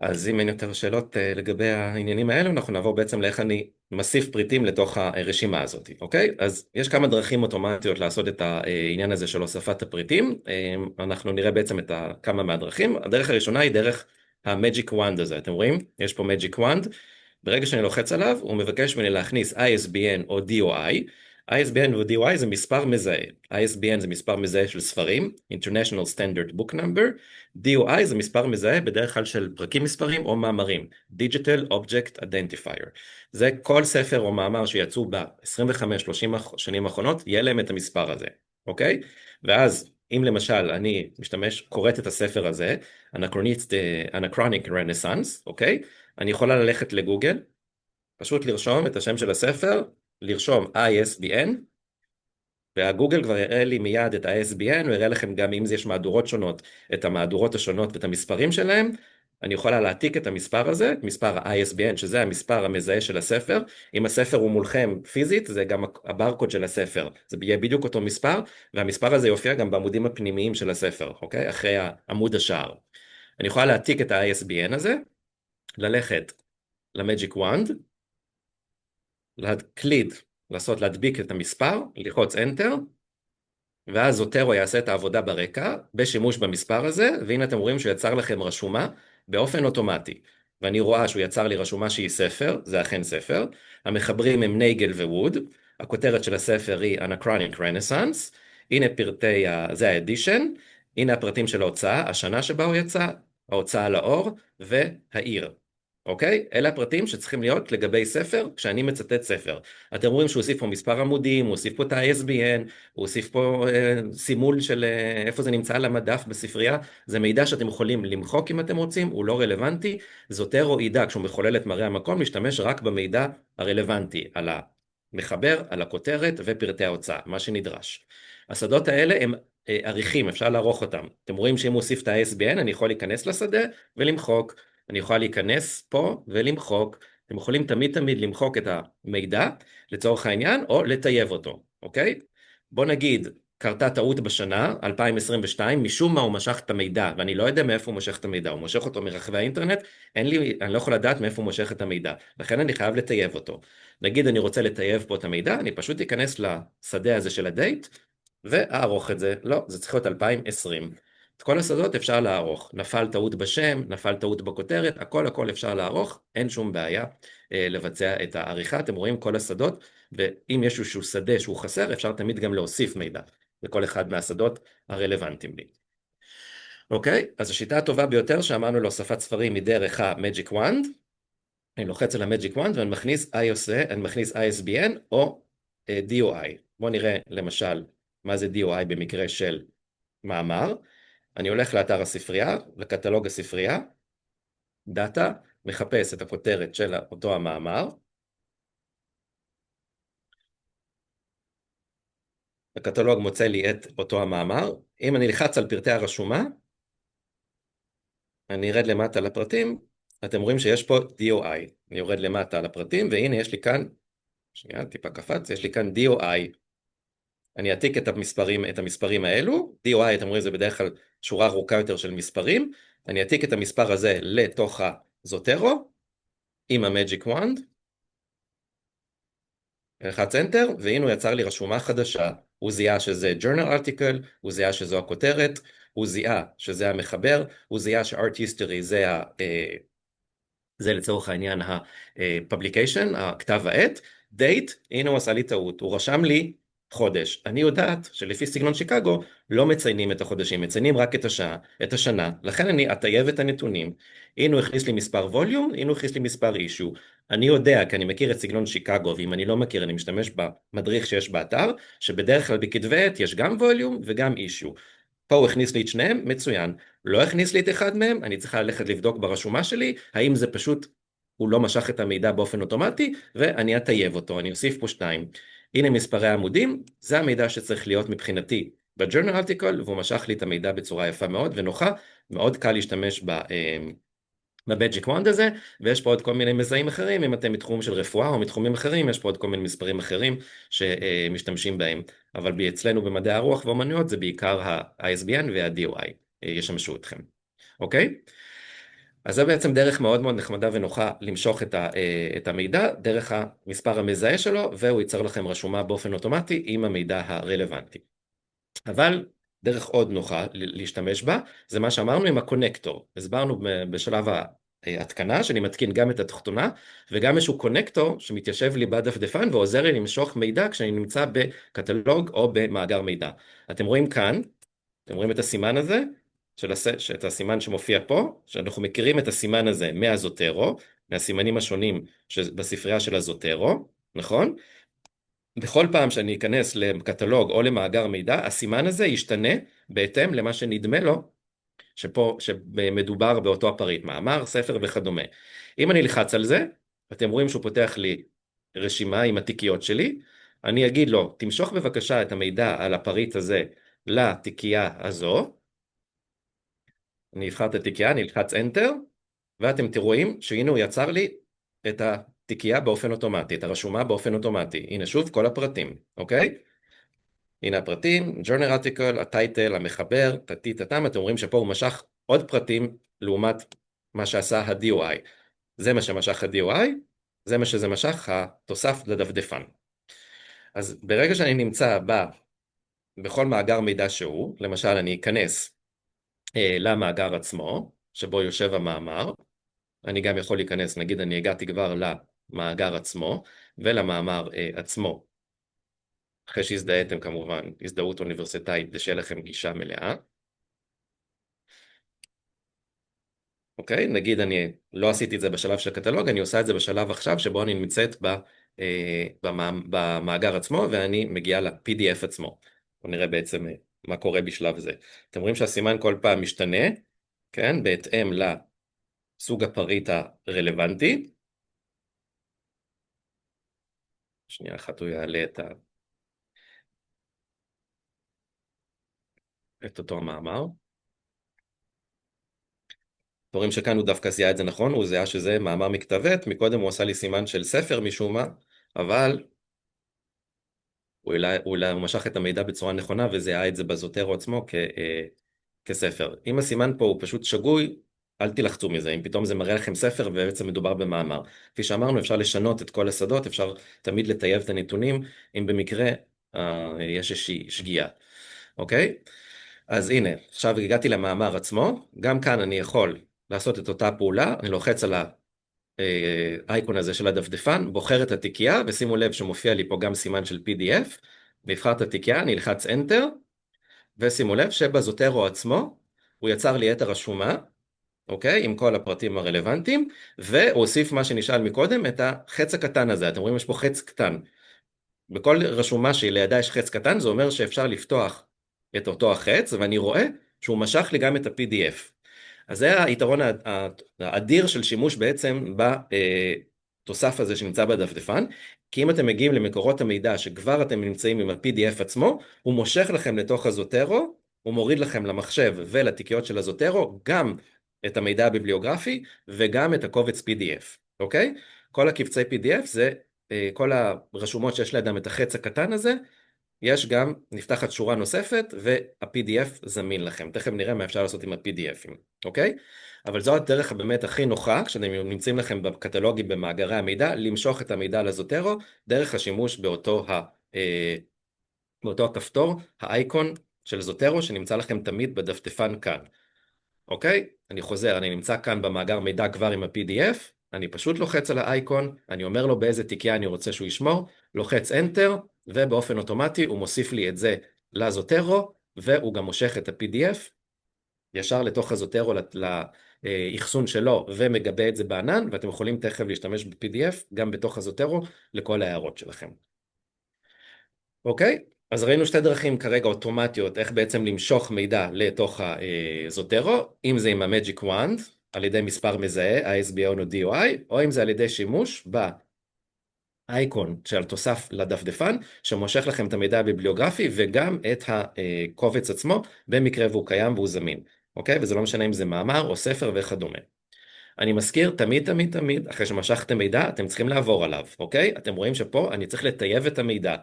אז אם אין יותר שאלות לגבי העניינים האלו, אנחנו נעבור בעצם לאיך אני מוסיף פריטים לתוך הרשימה הזאת, אוקיי? אז יש כמה דרכים אוטומטיות לעשות את העניין הזה של הוספת הפריטים, אנחנו נראה בעצם כמה מהדרכים. הדרך הראשונה היא דרך ה-Magic Wand הזה, אתם רואים? יש פה Magic Wand, ברגע שאני לוחץ עליו, הוא מבקש ממני להכניס ISBN או DOI, ISBN ו-DOI זה מספר מזהה, ISBN זה מספר מזהה של ספרים, International Standard Book Number, DOI זה מספר מזהה בדרך כלל של פרקים מספרים או מאמרים, Digital Object Identifier. זה כל ספר או מאמר שיצאו ב-25-30 שנים האחרונות, יהיה להם את המספר הזה, אוקיי? ואז אם למשל אני קוראת את הספר הזה, Anachronic Renaissance, אוקיי? אני יכולה ללכת לגוגל, פשוט לרשום את השם של הספר, לרשום ISBN, והגוגל כבר יראה לי מיד את ה-ISBN, הוא יראה לכם גם אם יש מהדורות שונות, את המהדורות השונות ואת המספרים שלהם, אני יכולה להעתיק את המספר הזה, את מספר ה-ISBN, שזה המספר המזהה של הספר, אם הספר הוא מולכם פיזית, זה גם הברקוד של הספר, זה יהיה בדיוק אותו מספר, והמספר הזה יופיע גם בעמודים הפנימיים של הספר, אוקיי? אחרי עמוד השער. אני יכולה להעתיק את ה-ISBN הזה, ללכת למג'יק וואנד, להדביק את המספר, ללחוץ Enter, ואז זוטרו יעשה את העבודה ברקע, בשימוש במספר הזה, והנה אתם רואים שהוא יצר לכם רשומה באופן אוטומטי. ואני רואה שהוא יצר לי רשומה שהיא ספר, זה אכן ספר, המחברים הם נייגל וווד, הכותרת של הספר היא Anachronic Renaissance, הנה פרטי, זה האדישן, הנה הפרטים של ההוצאה, השנה שבה הוא יצא, ההוצאה לאור והעיר. אוקיי? אלה הפרטים שצריכים להיות לגבי ספר, כשאני מצטט ספר. אתם רואים שהוא הוסיף פה מספר עמודים, הוא הוסיף פה את ה-ISBN, הוא הוסיף פה סימול של איפה זה נמצא על המדף בספרייה, זה מידע שאתם יכולים למחוק אם אתם רוצים, הוא לא רלוונטי, זוטרו ידע כשהוא מחולל את מראה המקום, להשתמש רק במידע הרלוונטי, על המחבר, על הכותרת ופרטי ההוצאה, מה שנדרש. השדות האלה הם עריכים, אפשר לערוך אותם. אתם רואים שאם הוא הוסיף את ה-ISBN, אני יכול להיכנס לשדה ולמחוק. אני יכולה להיכנס פה ולמחוק, אתם יכולים תמיד למחוק את המידע לצורך העניין, או לטייב אותו, אוקיי? בוא נגיד, קרתה טעות בשנה, 2022, משום מה הוא משך את המידע, ואני לא יודע מאיפה הוא מושך את המידע, הוא מושך אותו מרחבי האינטרנט, אני לא יכול לדעת מאיפה הוא מושך את המידע, לכן אני חייב לטייב אותו. נגיד אני רוצה לטייב פה את המידע, אני פשוט אכנס לשדה הזה של הדייט, ואערוך את זה, לא, זה צריך להיות 2020. את כל השדות אפשר לערוך, נפל טעות בשם, נפל טעות בכותרת, הכל אפשר לערוך, אין שום בעיה לבצע את העריכה, אתם רואים כל השדות, ואם יש איזשהו שדה שהוא חסר, אפשר תמיד גם להוסיף מידע, לכל אחד מהשדות הרלוונטיים לי. אוקיי, אז השיטה הטובה ביותר שאמרנו להוספת ספרים היא דרך ה-Magic Wand, אני לוחץ על ה-Magic Wand ואני מכניס ISBN או DOI. בואו נראה למשל מה זה DOI במקרה של מאמר, אני הולך לאתר הספרייה, לקטלוג הספרייה, דאטה, מחפש את הכותרת של אותו המאמר, הקטלוג מוצא לי את אותו המאמר, אם אני לחץ על פרטי הרשומה, אני ארד למטה לפרטים, אתם רואים שיש פה DOI, אני יורד למטה לפרטים, והנה יש לי כאן, שנייה, טיפה קפץ, יש לי כאן DOI, אני אעתיק את המספרים האלו, DOI, אתם רואים, זה בדרך כלל שורה ארוכה יותר של מספרים, אני אעתיק את המספר הזה לתוך הזוטרו, עם המג'יק וונד, לחץ Enter, והנה הוא יצר לי רשומה חדשה, הוא זיהה שזה journal article, הוא זיהה שזו הכותרת, הוא זיהה שזה המחבר, הוא זיהה ש-art history זה לצורך העניין ה-publication, הכתב העת, date, הנה הוא עשה לי טעות, הוא רשם לי חודש. אני יודעת שלפי סגנון שיקגו לא מציינים את החודשים, מציינים רק את השנה, לכן אני אטייב את הנתונים. הנה הוא הכניס לי מספר ווליום, הנה הוא הכניס לי מספר אישו. אני יודע, כי אני מכיר את סגנון שיקגו, ואם אני לא מכיר, אני משתמש במדריך שיש באתר, שבדרך כלל בכתבי עת יש גם ווליום וגם אישו. פה הוא הכניס לי את שניהם, מצוין. לא הכניס לי את אחד מהם, אני צריכה ללכת לבדוק ברשומה שלי, האם זה פשוט, הוא לא משך את המידע באופן אוטומטי, ואני אטייב אותו, אני אוסיף פה 2. הנה מספרי העמודים, זה המידע שצריך להיות מבחינתי ב-Journal Article, והוא משך לי את המידע בצורה יפה מאוד ונוחה, מאוד קל להשתמש בבג'יק וונד הזה, ויש פה עוד כל מיני מזהים אחרים, אם אתם מתחום של רפואה או מתחומים אחרים, יש פה עוד כל מיני מספרים אחרים שמשתמשים בהם, אבל אצלנו במדעי הרוח ואומנויות זה בעיקר ה-ISBN וה-DOI, ישמשו אתכם, אוקיי? אז זה בעצם דרך מאוד מאוד נחמדה ונוחה למשוך את המידע, דרך המספר המזהה שלו, והוא ייצר לכם רשומה באופן אוטומטי עם המידע הרלוונטי. אבל דרך עוד נוחה להשתמש בה, זה מה שאמרנו עם הקונקטור. הסברנו בשלב ההתקנה, שאני מתקין גם את התחתונה, וגם איזשהו קונקטור שמתיישב לי בדפדפן, ועוזר לי למשוך מידע כשאני נמצא בקטלוג או במאגר מידע. אתם רואים כאן, אתם רואים את הסימן הזה, את הסימן שמופיע פה, שאנחנו מכירים את הסימן הזה מהזוטרו, מהסימנים השונים בספרייה של הזוטרו, נכון? בכל פעם שאני אכנס לקטלוג או למאגר מידע, הסימן הזה ישתנה בהתאם למה שנדמה לו, שמדובר באותו הפריט, מאמר, ספר וכדומה. אם אני לחץ על זה, אתם רואים שהוא פותח לי רשימה עם התיקיות שלי, אני אגיד לו, תמשוך בבקשה את המידע על הפריט הזה לתיקייה הזו, אני אבחר את התיקייה, אני אלחץ Enter, ואתם תראו שהנה הוא יצר לי את התיקייה באופן אוטומטי, את הרשומה באופן אוטומטי. הנה שוב כל הפרטים, אוקיי? הנה הפרטים, journal article, הטייטל, המחבר, תתם, אתם רואים שפה הוא משך עוד פרטים לעומת מה שעשה ה-DOI. זה מה שמשך ה-DOI, זה מה שזה משך התוסף לדפדפן. אז ברגע שאני נמצא בכל מאגר מידע שהוא, למשל אני אכנס למאגר עצמו, שבו יושב המאמר, אני גם יכול להיכנס, נגיד אני הגעתי כבר למאגר עצמו, ולמאמר עצמו, אחרי שהזדהיתם כמובן, הזדהות אוניברסיטאית, כדי שיהיה לכם גישה מלאה. אוקיי, נגיד אני לא עשיתי את זה בשלב של הקטלוג, אני עושה את זה בשלב עכשיו, שבו אני נמצאת במאגר עצמו, ואני מגיע ל-PDF עצמו. בואו נראה בעצם מה קורה בשלב זה. אתם רואים שהסימן כל פעם משתנה, כן, בהתאם לסוג הפריט הרלוונטי. שנייה אחת הוא יעלה את אותו המאמר. רואים שכאן הוא דווקא זיהה את זה נכון, הוא זיהה שזה מאמר מכתב עת, מקודם הוא עשה לי סימן של ספר משום מה, אבל הוא משך את המידע בצורה נכונה וזיהה את זה בזוטרו עצמו כספר. אם הסימן פה הוא פשוט שגוי, אל תלחצו מזה, אם פתאום זה מראה לכם ספר ובעצם מדובר במאמר. כפי שאמרנו, אפשר לשנות את כל השדות, אפשר תמיד לטייב את הנתונים, אם במקרה יש איזושהי שגיאה. אוקיי? אז הנה, עכשיו הגעתי למאמר עצמו, גם כאן אני יכול לעשות את אותה פעולה, אני לוחץ על האייקון הזה של הדפדפן, בוחר את התיקייה, ושימו לב שמופיע לי פה גם סימן של PDF, נבחר את התיקייה, אני אלחץ Enter, ושימו לב שבזוטרו עצמו, הוא יצר לי את הרשומה, אוקיי, עם כל הפרטים הרלוונטיים, והוא הוסיף מה שנשאל מקודם, את החץ הקטן הזה, אתם רואים יש פה חץ קטן, בכל רשומה שלידה יש חץ קטן, זה אומר שאפשר לפתוח את אותו החץ, ואני רואה שהוא משך לי גם את ה-PDF. אז זה היתרון האדיר של שימוש בעצם בתוסף הזה שנמצא בדפדפן, כי אם אתם מגיעים למקורות המידע שכבר אתם נמצאים עם ה-PDF עצמו, הוא מושך לכם לתוך הזוטרו, הוא מוריד לכם למחשב ולתיקיות של הזוטרו, גם את המידע הביבליוגרפי וגם את הקובץ PDF, אוקיי? כל הקבצי PDF זה כל הרשומות שיש לידם את החץ הקטן הזה, יש גם, נפתחת שורה נוספת, וה-PDF זמין לכם. תכף נראה מה אפשר לעשות עם ה-PDFים, אוקיי? אבל זו הדרך באמת הכי נוחה, כשאתם נמצאים לכם בקטלוגים במאגרי המידע, למשוך את המידע לזוטרו, דרך השימוש באותו הכפתור, האייקון של זוטרו, שנמצא לכם תמיד בדפדפן כאן. אוקיי? אני חוזר, אני נמצא כאן במאגר מידע כבר עם ה-PDF, אני פשוט לוחץ על האייקון, אני אומר לו באיזה תיקייה אני רוצה שהוא ישמור, לוחץ Enter, ובאופן אוטומטי הוא מוסיף לי את זה לזוטרו, והוא גם מושך את ה-PDF, ישר לתוך הזוטרו לאחסון שלו, ומגבה את זה בענן, ואתם יכולים תכף להשתמש ב-PDF, גם בתוך הזוטרו, לכל ההערות שלכם. אוקיי? אז ראינו שתי דרכים כרגע אוטומטיות, איך בעצם למשוך מידע לתוך הזוטרו, אם זה עם ה-Magic Wand, על ידי מספר מזהה, ISBN או DOI, או אם זה על ידי שימוש באייקון של תוסף לדפדפן, שמושך לכם את המידע הביבליוגרפי, וגם את הקובץ עצמו, במקרה והוא קיים והוא זמין. אוקיי? וזה לא משנה אם זה מאמר או ספר וכדומה. אני מזכיר, תמיד, אחרי שמשכתם מידע, אתם צריכים לעבור עליו, אוקיי? אתם רואים שפה אני צריך לטייב את המידע.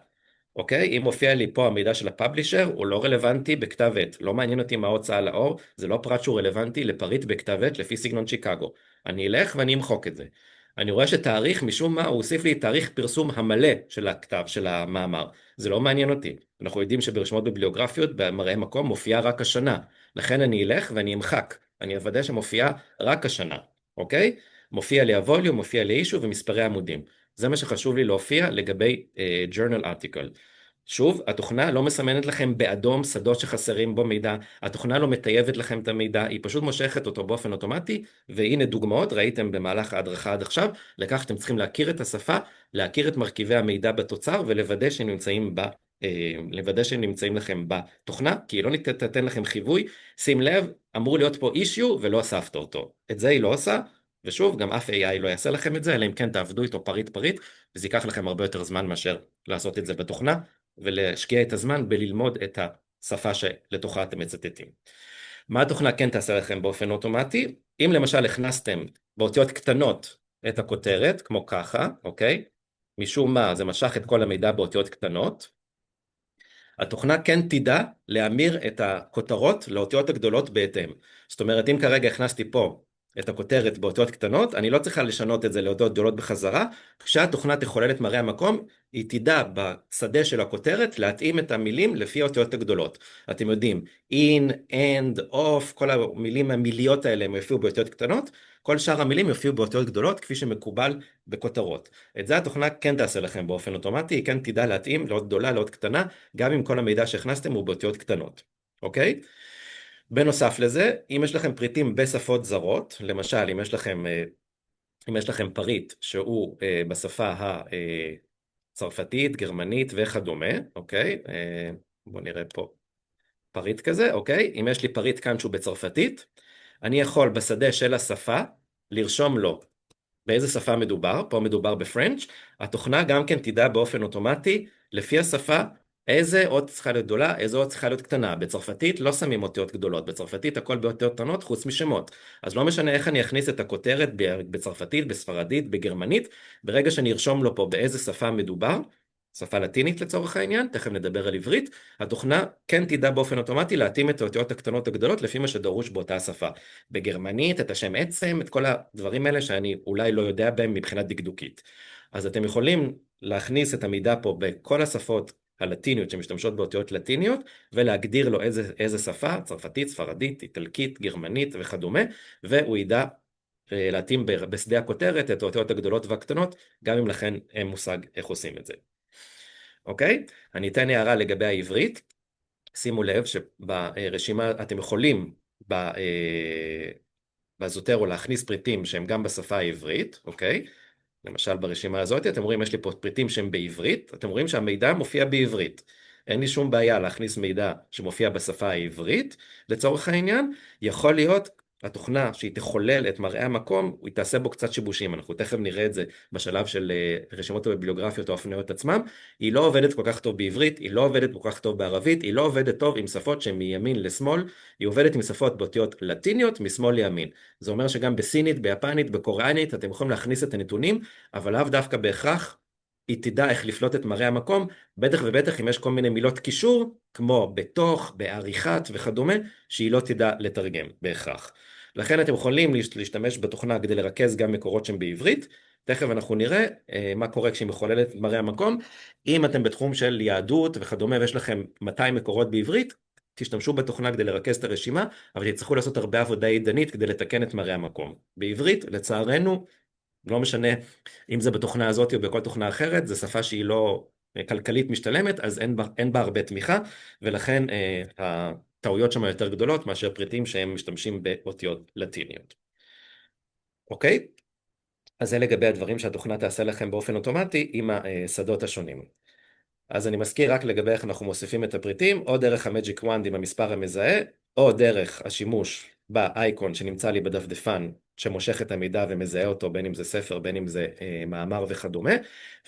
אוקיי? אם מופיע לי פה המידע של הפאבלישר, הוא לא רלוונטי בכתב עת. לא מעניין אותי מה ההוצאה לאור, זה לא פרט שהוא רלוונטי לפריט בכתב עת לפי סגנון שיקגו. אני אלך ואני אמחוק את זה. אני רואה שתאריך, משום מה, הוא הוסיף לי תאריך פרסום המלא של הכתב, של המאמר. זה לא מעניין אותי. אנחנו יודעים שברשימות ביבליוגרפיות, במראה מקום, מופיעה רק השנה. לכן אני אלך ואני אמחק. אני אוודא שמופיעה רק השנה. אוקיי? מופיע לי הווליום, מופיע לי אישו ומספרי עמודים. זה מה שחשוב לי להופיע לגבי journal article. שוב, התוכנה לא מסמנת לכם באדום שדות שחסרים בו מידע, התוכנה לא מטייבת לכם את המידע, היא פשוט מושכת אותו באופן אוטומטי, והנה דוגמאות, ראיתם במהלך ההדרכה עד עכשיו, לכך שאתם צריכים להכיר את השפה, להכיר את מרכיבי המידע בתוצר, ולוודא שהם נמצאים לכם בתוכנה, כי היא לא תתן לכם חיווי, שים לב, אמור להיות פה אישיו ולא אספת אותו. את זה היא לא עושה, ושוב, גם אף AI לא יעשה לכם את זה, אלא אם כן תעבדו איתו פריט, וזה ייקח לכם הרבה יותר זמן מאשר לעשות את זה בתוכנה, ולהשקיע את הזמן בללמוד את השפה שלתוכה אתם מצטטים. מה התוכנה כן תעשה לכם באופן אוטומטי? אם למשל הכנסתם באותיות קטנות את הכותרת, כמו ככה, אוקיי? משום מה זה משך את כל המידע באותיות קטנות, התוכנה כן תדע להמיר את הכותרות לאותיות הגדולות בהתאם. זאת אומרת, אם כרגע הכנסתי פה את הכותרת באותיות קטנות, אני לא צריכה לשנות את זה לאותיות גדולות בחזרה, כשהתוכנה תחולל את מראה המקום, היא תדע בשדה של הכותרת להתאים את המילים לפי האותיות הגדולות. אתם יודעים, in, and, off, כל המילים המיליות האלה הם יופיעו באותיות קטנות, כל שאר המילים יופיעו באותיות גדולות כפי שמקובל בכותרות. את זה התוכנה כן תעשה לכם באופן אוטומטי, היא כן תדע להתאים לאות גדולה, לאות קטנה, גם אם כל המידע שהכנסתם הוא באותיות קטנות. אוקיי? בנוסף לזה, אם יש לכם פריטים בשפות זרות, למשל, אם יש לכם פריט שהוא בשפה הצרפתית, גרמנית וכדומה, אוקיי? בואו נראה פה פריט כזה, אוקיי? אם יש לי פריט כאן שהוא בצרפתית, אני יכול בשדה של השפה לרשום לו באיזה שפה מדובר, פה מדובר בפרנץ', התוכנה גם כן תדע באופן אוטומטי, לפי השפה, איזה אות צריכה להיות גדולה, איזה אות צריכה להיות קטנה. בצרפתית לא שמים אותיות גדולות, בצרפתית הכל באותיות קטנות חוץ משמות. אז לא משנה איך אני אכניס את הכותרת בצרפתית, בספרדית, בגרמנית, ברגע שאני ארשום לו פה באיזה שפה מדובר, שפה לטינית לצורך העניין, תכף נדבר על עברית, התוכנה כן תדע באופן אוטומטי להתאים את האותיות הקטנות הגדולות לפי מה שדרוש באותה השפה. בגרמנית, את השם עצם, את כל הדברים האלה שאני אולי לא יודע בהם מבחינת דקדוקית. אז אתם יכולים להכניס את המידע פה בכל השפות הלטיניות שמשתמשות באותיות לטיניות, ולהגדיר לו איזה שפה, צרפתית, ספרדית, איטלקית, גרמנית וכדומה, והוא ידע להתאים בשדה הכותרת את האותיות הגדולות והקטנות, גם אם לכן אין מושג איך עושים את זה. אוקיי? אני אתן הערה לגבי העברית. שימו לב שברשימה אתם יכולים בזוטרו להכניס פריטים שהם גם בשפה העברית, אוקיי? למשל ברשימה הזאת אתם רואים יש לי פה פריטים שהם בעברית, אתם רואים שהמידע מופיע בעברית. אין לי שום בעיה להכניס מידע שמופיע בשפה העברית, לצורך העניין, יכול להיות התוכנה שהיא תחולל את מראה המקום, היא תעשה בו קצת שיבושים, אנחנו תכף נראה את זה בשלב של רשימות הביבליוגרפיות או הפניות עצמם, היא לא עובדת כל כך טוב בעברית, היא לא עובדת כל כך טוב בערבית, היא לא עובדת טוב עם שפות שהן מימין לשמאל, היא עובדת עם שפות באותיות לטיניות משמאל לימין. זה אומר שגם בסינית, ביפנית, בקוריאנית, אתם יכולים להכניס את הנתונים, אבל לאו דווקא בהכרח היא תדע איך לפלוט את מראה המקום, בטח ובטח אם יש כל מיני מילות קישור, כמו בתוך, בעריכת וכדומה, שהיא לא תדע לתרגם בהכרח. לכן אתם יכולים להשתמש בתוכנה כדי לרכז גם מקורות שהם בעברית, תכף אנחנו נראה מה קורה כשהיא מחוללת את מראה המקום. אם אתם בתחום של יהדות וכדומה ויש לכם 200 מקורות בעברית, תשתמשו בתוכנה כדי לרכז את הרשימה, אבל תצטרכו לעשות הרבה עבודה ידנית כדי לתקן את מראה המקום. בעברית, לצערנו, לא משנה אם זה בתוכנה הזאת או בכל תוכנה אחרת, זו שפה שהיא לא כלכלית משתלמת, אז אין בה הרבה תמיכה, ולכן הטעויות שם יותר גדולות מאשר פריטים שהם משתמשים באותיות לטיניות. אוקיי? אז זה לגבי הדברים שהתוכנה תעשה לכם באופן אוטומטי עם השדות השונים. אז אני מזכיר רק לגבי איך אנחנו מוסיפים את הפריטים, או דרך המג'יק וונד עם המספר המזהה, או דרך השימוש באייקון שנמצא לי בדפדפן, שמושך את המידע ומזהה אותו, בין אם זה ספר, בין אם זה מאמר וכדומה,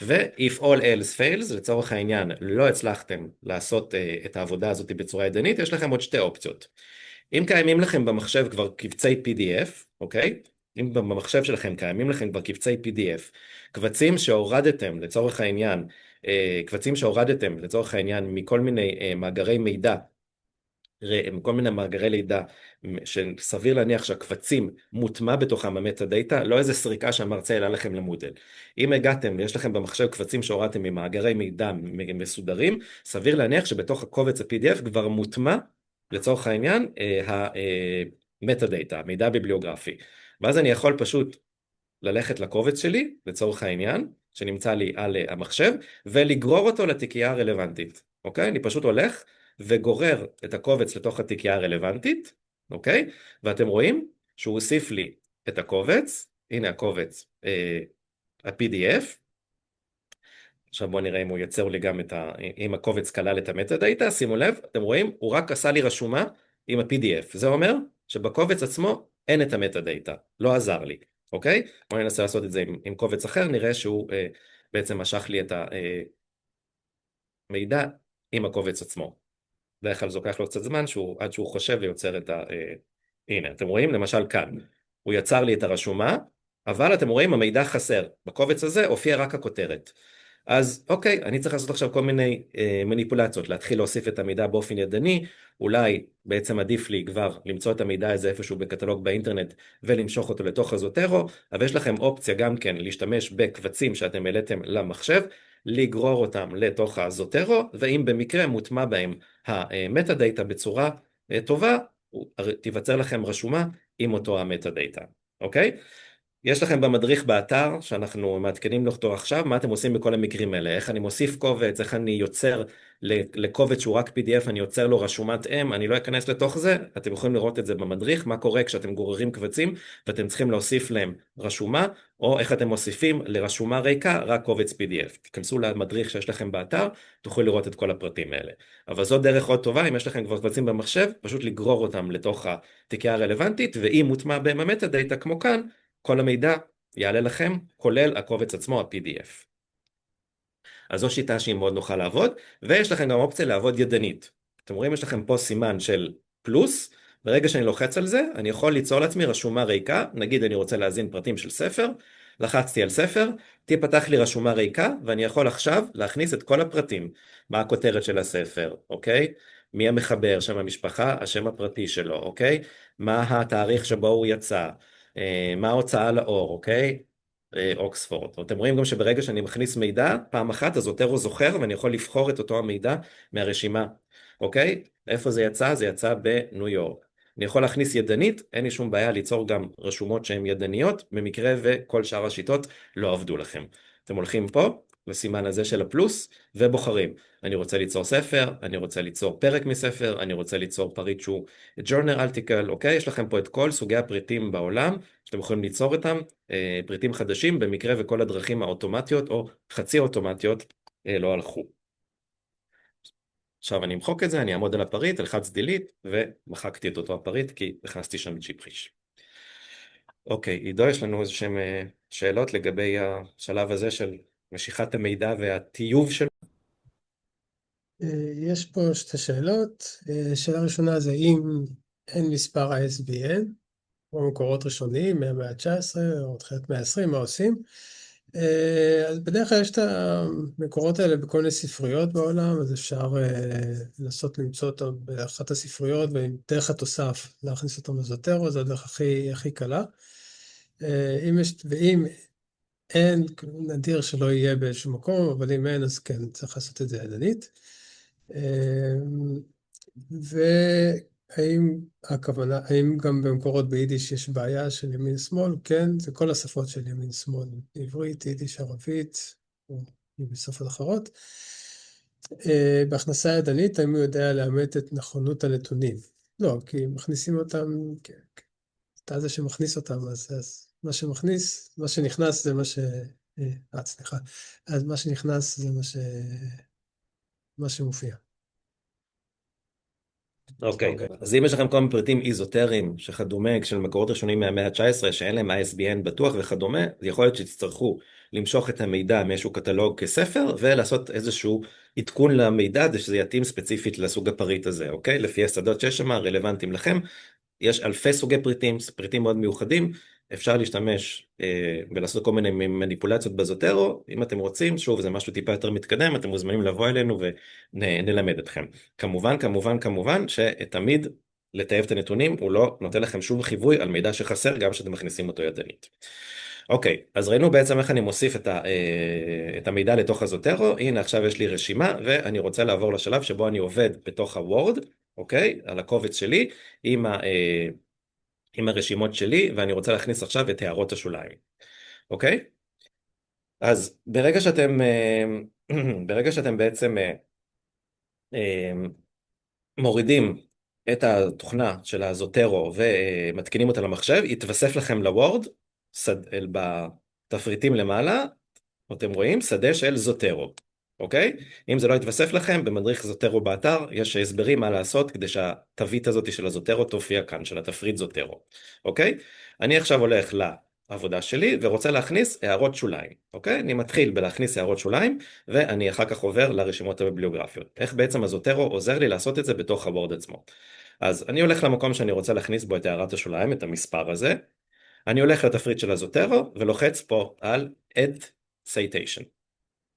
ו-if all else fails, לצורך העניין, לא הצלחתם לעשות את העבודה הזאת בצורה ידנית, יש לכם עוד שתי אופציות. אם קיימים לכם במחשב כבר קבצי PDF, אוקיי? אם במחשב שלכם קיימים לכם כבר קבצי PDF, קבצים שהורדתם לצורך העניין, מכל מיני מאגרי מידע, כל מיני מאגרי לידע, שסביר להניח שהקבצים מוטמע בתוכם המטה דאטה, לא איזה סריקה שהמרצה העלה לכם למודל. אם הגעתם ויש לכם במחשב קבצים שהורדתם ממאגרי מידע מסודרים, סביר להניח שבתוך הקובץ ה-PDF כבר מוטמע, לצורך העניין, המטה דאטה, מידע ביבליוגרפי. ואז אני יכול פשוט ללכת לקובץ שלי, לצורך העניין, שנמצא לי על המחשב, ולגרור אותו לתיקייה הרלוונטית. אוקיי? אני פשוט הולך וגורר את הקובץ לתוך התיקייה הרלוונטית, אוקיי? ואתם רואים שהוא הוסיף לי את הקובץ, הנה הקובץ, ה-PDF, עכשיו בואו נראה אם הוא יצר לי גם אם הקובץ כלל את המטה דאטה, שימו לב, אתם רואים, הוא רק עשה לי רשומה עם ה-PDF, זה אומר שבקובץ עצמו אין את המטה דאטה, לא עזר לי, אוקיי? בואו ננסה לעשות את זה עם קובץ אחר, נראה שהוא בעצם משך לי את המידע עם הקובץ עצמו. בדרך כלל זה לוקח לו קצת זמן עד שהוא חושב ויוצר את הנה, אתם רואים למשל כאן, הוא יצר לי את הרשומה, אבל אתם רואים המידע חסר, בקובץ הזה הופיע רק הכותרת. אז אוקיי, אני צריך לעשות עכשיו כל מיני מניפולציות, להתחיל להוסיף את המידע באופן ידני, אולי בעצם עדיף לי כבר למצוא את המידע הזה איפשהו בקטלוג באינטרנט ולמשוך אותו לתוך הזוטרו, אבל יש לכם אופציה גם כן להשתמש בקבצים שאתם העליתם למחשב, לגרור אותם לתוך הזוטרו, ואם במקרה מוטמע בהם המטה דאטה בצורה טובה, תיווצר לכם רשומה עם אותו המטה דאטה, אוקיי? יש לכם במדריך באתר שאנחנו מעדכנים אותו עכשיו, מה אתם עושים בכל המקרים האלה, איך אני מוסיף קובץ, איך אני יוצר לקובץ שהוא רק PDF, אני יוצר לו רשומת M, אני לא אכנס לתוך זה, אתם יכולים לראות את זה במדריך, מה קורה כשאתם גוררים קבצים ואתם צריכים להוסיף להם רשומה, או איך אתם מוסיפים לרשומה ריקה רק קובץ PDF. תיכנסו למדריך שיש לכם באתר, תוכלו לראות את כל הפרטים האלה. אבל זו דרך עוד טובה, אם יש לכם כבר קבצים במחשב, פשוט לגרור אותם לתוך התיקייה הרלוונטית, ואם מוטמע בהם המטה דאטה כמו כאן, כל המידע יעלה לכם, כולל הקובץ עצמו, ה-PDF. אז זו שיטה שהיא מאוד נוחה לעבוד, ויש לכם גם אופציה לעבוד ידנית. אתם רואים, יש לכם פה סימן של פלוס, ברגע שאני לוחץ על זה, אני יכול ליצור לעצמי רשומה ריקה, נגיד אני רוצה להזין פרטים של ספר, לחצתי על ספר, תיפתח לי רשומה ריקה, ואני יכול עכשיו להכניס את כל הפרטים, מה הכותרת של הספר, אוקיי? מי המחבר, שם המשפחה, השם הפרטי שלו, אוקיי? מה התאריך שבו הוא יצא, מה ההוצאה לאור, אוקיי? אוקספורד. אתם רואים גם שברגע שאני מכניס מידע, פעם אחת הזוטרו זוכר ואני יכול לבחור את אותו המידע מהרשימה, אוקיי? איפה זה יצא? זה יצא בניו יורק. אני יכול להכניס ידנית, אין לי שום בעיה ליצור גם רשומות שהן ידניות, במקרה וכל שאר השיטות לא עבדו לכם. אתם הולכים פה לסימן הזה של הפלוס ובוחרים. אני רוצה ליצור ספר, אני רוצה ליצור פרק מספר, אני רוצה ליצור פריט שהוא journal article, אוקיי? יש לכם פה את כל סוגי הפריטים בעולם, שאתם יכולים ליצור אותם, פריטים חדשים, במקרה וכל הדרכים האוטומטיות או חצי אוטומטיות לא הלכו. עכשיו אני אמחוק את זה, אני אעמוד על הפריט, אלחץ delete, ומחקתי את אותו הפריט כי הכנסתי שם צ'יפ חיש. אוקיי, עידו, יש לנו איזשהם שאלות לגבי השלב הזה של משיכת המידע והטיוב שלו? יש פה שתי שאלות. שאלה ראשונה זה אם אין מספר ה-SBN, או מקורות ראשוניים, מהמאה ה-19 או תחילת מאה ה-20, מה עושים? אז בדרך כלל יש את המקורות האלה בכל מיני ספריות בעולם, אז אפשר לנסות למצוא אותם באחת הספריות, ודרך התוסף להכניס אותם לזוטרו, זו הדרך הכי קלה. ואם אין, נדיר שלא יהיה באיזשהו מקום, אבל אם אין, אז כן, צריך לעשות את זה ידנית. והאם הכוונה, האם גם במקורות ביידיש יש בעיה של ימין-שמאל? כן, זה כל השפות של ימין-שמאל, עברית, יידיש, ערבית, או בשפות אחרות. בהכנסה ידנית, האם הוא יודע לאמת את נכונות הנתונים? לא, כי מכניסים אותם, אתה זה שמכניס אותם, אז מה שנכנס זה מה סליחה. אז מה שנכנס זה מה שמופיע. אוקיי, אז אם יש לכם כל מיני פריטים איזוטריים שכדומה של מקורות ראשונים מהמאה ה-19 שאין להם ISBN בטוח וכדומה, זה יכול להיות שתצטרכו למשוך את המידע מאיזשהו קטלוג כספר ולעשות איזשהו עדכון למידע כדי שזה יתאים ספציפית לסוג הפריט הזה, אוקיי? לפי השדות שיש שם רלוונטיים לכם. יש אלפי סוגי פריטים מאוד מיוחדים, אפשר להשתמש ולעשות כל מיני מניפולציות בזוטרו, אם אתם רוצים, שוב זה משהו טיפה יותר מתקדם, אתם מוזמנים לבוא אלינו ונלמד אתכם. כמובן שתמיד לטייב את הנתונים, הוא לא נותן לכם שום חיווי על מידע שחסר, גם שאתם מכניסים אותו ידנית. אוקיי, אז ראינו בעצם איך אני מוסיף את המידע לתוך הזוטרו, הנה עכשיו יש לי רשימה, ואני רוצה לעבור לשלב שבו אני עובד בתוך הוורד, אוקיי, על הקובץ שלי, עם הרשימות שלי, ואני רוצה להכניס עכשיו את הערות השוליים, אוקיי? אז ברגע שאתם בעצם מורידים את התוכנה של הזוטרו ומתקינים אותה למחשב, יתווסף לכם לוורד, בתפריטים למעלה, אתם רואים, שדה של זוטרו, אוקיי? אם זה לא יתווסף לכם, במדריך זוטרו באתר, יש הסברים מה לעשות כדי שהתווית הזאת של הזוטרו תופיע כאן, של התפריט זוטרו, אוקיי? אני עכשיו הולך לעבודה שלי ורוצה להכניס הערות שוליים, אוקיי? אני מתחיל בלהכניס הערות שוליים, ואני אחר כך עובר לרשימות הביבליוגרפיות. איך בעצם הזוטרו עוזר לי לעשות את זה בתוך הוורד עצמו? אז אני הולך למקום שאני רוצה להכניס בו את הערת השוליים, את המספר הזה, אני הולך לתפריט של הזוטרו ולוחץ פה על Add Citation,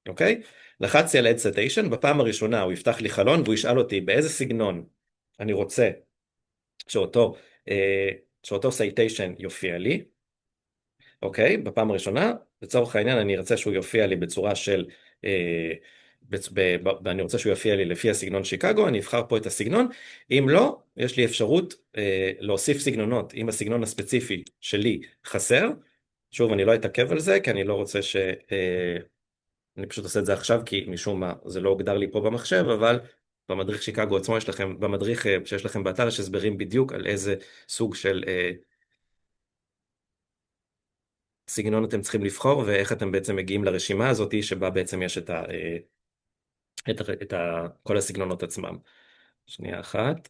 אוקיי? לחצתי על Add Citation, בפעם הראשונה הוא יפתח לי חלון והוא ישאל אותי באיזה סגנון אני רוצה שאותו Citation יופיע לי, אוקיי? בפעם הראשונה, לצורך העניין אני ארצה שהוא יופיע לי בצורה של, ואני רוצה שהוא יופיע לי לפי הסגנון שיקגו, אני אבחר פה את הסגנון, אם לא, יש לי אפשרות להוסיף סגנונות, אם הסגנון הספציפי שלי חסר, שוב אני לא אתעכב על זה, כי אני לא רוצה אני פשוט עושה את זה עכשיו, כי משום מה זה לא הוגדר לי פה במחשב, אבל במדריך שיקגו עצמו יש לכם, במדריך שיש לכם באתר, יש הסברים בדיוק על איזה סוג של סגנון אתם צריכים לבחור, ואיך אתם בעצם מגיעים לרשימה הזאת, שבה בעצם יש כל הסגנונות עצמם. שנייה אחת,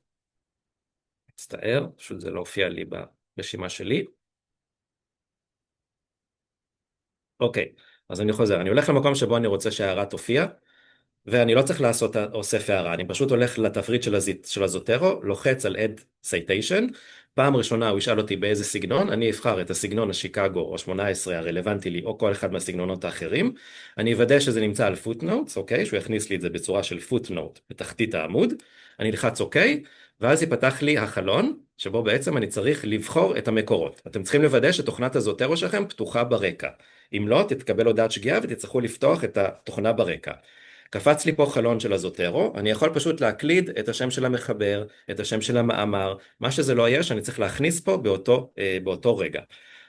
מצטער, פשוט זה לא הופיע לי ברשימה שלי. אוקיי, אז אני חוזר, אני הולך למקום שבו אני רוצה שההערה תופיע, ואני לא צריך לעשות אוסף הערה, אני פשוט הולך לתפריט של הזוטרו, לוחץ על Add Citation, פעם ראשונה הוא ישאל אותי באיזה סגנון, אני אבחר את הסגנון השיקגו או 18 הרלוונטי לי, או כל אחד מהסגנונות האחרים, אני אוודא שזה נמצא על footnotes, אוקיי, שהוא יכניס לי את זה בצורה של footnote בתחתית העמוד, אני אלחץ אוקיי, ואז ייפתח לי החלון, שבו בעצם אני צריך לבחור את המקורות. אתם צריכים לוודא שתוכנת הזוטרו שלכם פתוחה ברקע, אם לא, תתקבל הודעת שגיאה ותצטרכו לפתוח את התוכנה ברקע. קפץ לי פה חלון של הזוטרו, אני יכול פשוט להקליד את השם של המחבר, את השם של המאמר, מה שזה לא יהיה שאני צריך להכניס פה באותו רגע.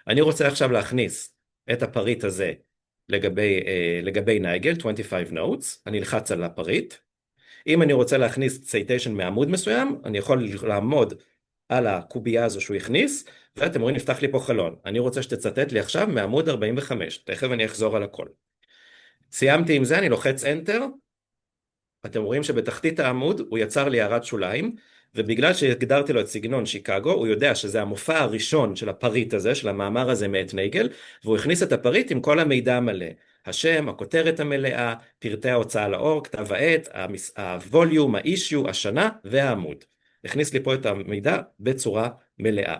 אני רוצה עכשיו להכניס את הפריט הזה לגבי נייגל, 25 notes, אני אלחץ על הפריט. אם אני רוצה להכניס ציטיישן מעמוד מסוים, אני יכול לעמוד על הקובייה הזו שהוא הכניס, ואתם רואים נפתח לי פה חלון. אני רוצה שתצטט לי עכשיו מעמוד 45, תכף אני אחזור על הכל. סיימתי עם זה, אני לוחץ Enter, אתם רואים שבתחתית העמוד הוא יצר לי הערת שוליים, ובגלל שהגדרתי לו את סגנון שיקגו, הוא יודע שזה המופע הראשון של הפריט הזה, של המאמר הזה מאת נייגל, והוא הכניס את הפריט עם כל המידע המלא. השם, הכותרת המלאה, פרטי ההוצאה לאור, כתב העת, הווליום, האישיו, השנה והעמוד. הכניס לי פה את המידע בצורה מלאה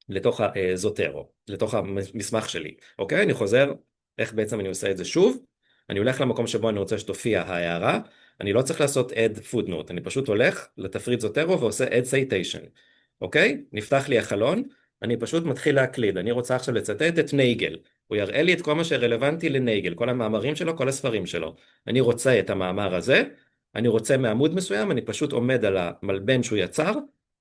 לתוך הזוטרו. לתוך המסמך שלי, אוקיי? אני חוזר, איך בעצם אני עושה את זה שוב? אני הולך למקום שבו אני רוצה שתופיע ההערה, אני לא צריך לעשות add footnote, אני פשוט הולך לתפריט זוטרו ועושה add citation, אוקיי? נפתח לי החלון, אני פשוט מתחיל להקליד, אני רוצה עכשיו לצטט את נייגל, הוא יראה לי את כל מה שרלוונטי לנייגל, כל המאמרים שלו, כל הספרים שלו. אני רוצה את המאמר הזה, אני רוצה מעמוד מסוים, אני פשוט עומד על המלבן שהוא יצר,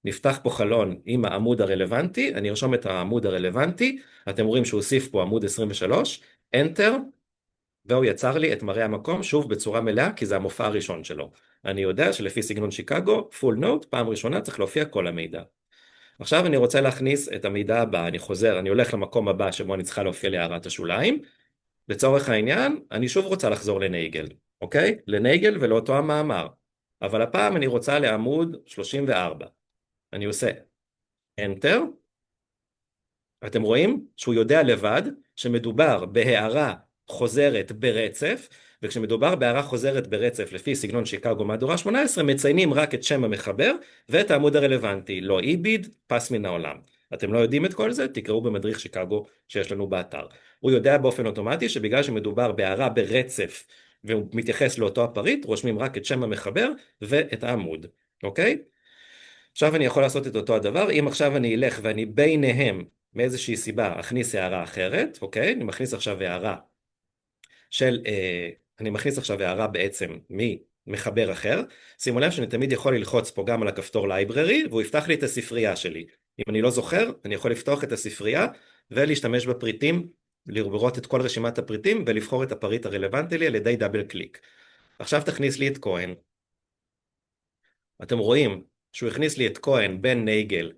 נפתח פה חלון עם העמוד הרלוונטי, אני ארשום את העמוד הרלוונטי, אתם רואים שהוא הוסיף פה עמוד 23, Enter, והוא יצר לי את מראה המקום, שוב בצורה מלאה, כי זה המופע הראשון שלו. אני יודע שלפי סגנון שיקגו, full note, פעם ראשונה צריך להופיע כל המידע. עכשיו אני רוצה להכניס את המידע הבא, אני חוזר, אני הולך למקום הבא שבו אני צריכה להופיע להערת השוליים, לצורך העניין, אני שוב רוצה לחזור לנייגל, אוקיי? לנייגל ולאותו המאמר, אבל הפעם אני רוצה לעמוד 34. אני עושה Enter, אתם רואים שהוא יודע לבד שמדובר בהערה חוזרת ברצף, וכשמדובר בהערה חוזרת ברצף לפי סגנון שיקגו מהדורה 18, מציינים רק את שם המחבר ואת העמוד הרלוונטי, לא איביד, פס מן העולם. אתם לא יודעים את כל זה? תקראו במדריך שיקגו שיש לנו באתר. הוא יודע באופן אוטומטי שבגלל שמדובר בהערה ברצף והוא מתייחס לאותו הפריט, רושמים רק את שם המחבר ואת העמוד, אוקיי? עכשיו אני יכול לעשות את אותו הדבר, אם עכשיו אני אלך ואני ביניהם מאיזושהי סיבה אכניס הערה אחרת, אוקיי? אני מכניס עכשיו הערה אני מכניס עכשיו הערה בעצם ממחבר אחר, שימו לב שאני תמיד יכול ללחוץ פה גם על הכפתור library, והוא יפתח לי את הספרייה שלי. אם אני לא זוכר, אני יכול לפתוח את הספרייה ולהשתמש בפריטים, לראות את כל רשימת הפריטים ולבחור את הפריט הרלוונטי לי על ידי דאבל קליק. עכשיו תכניס לי את כהן. אתם רואים שהוא הכניס לי את כהן בין נייגל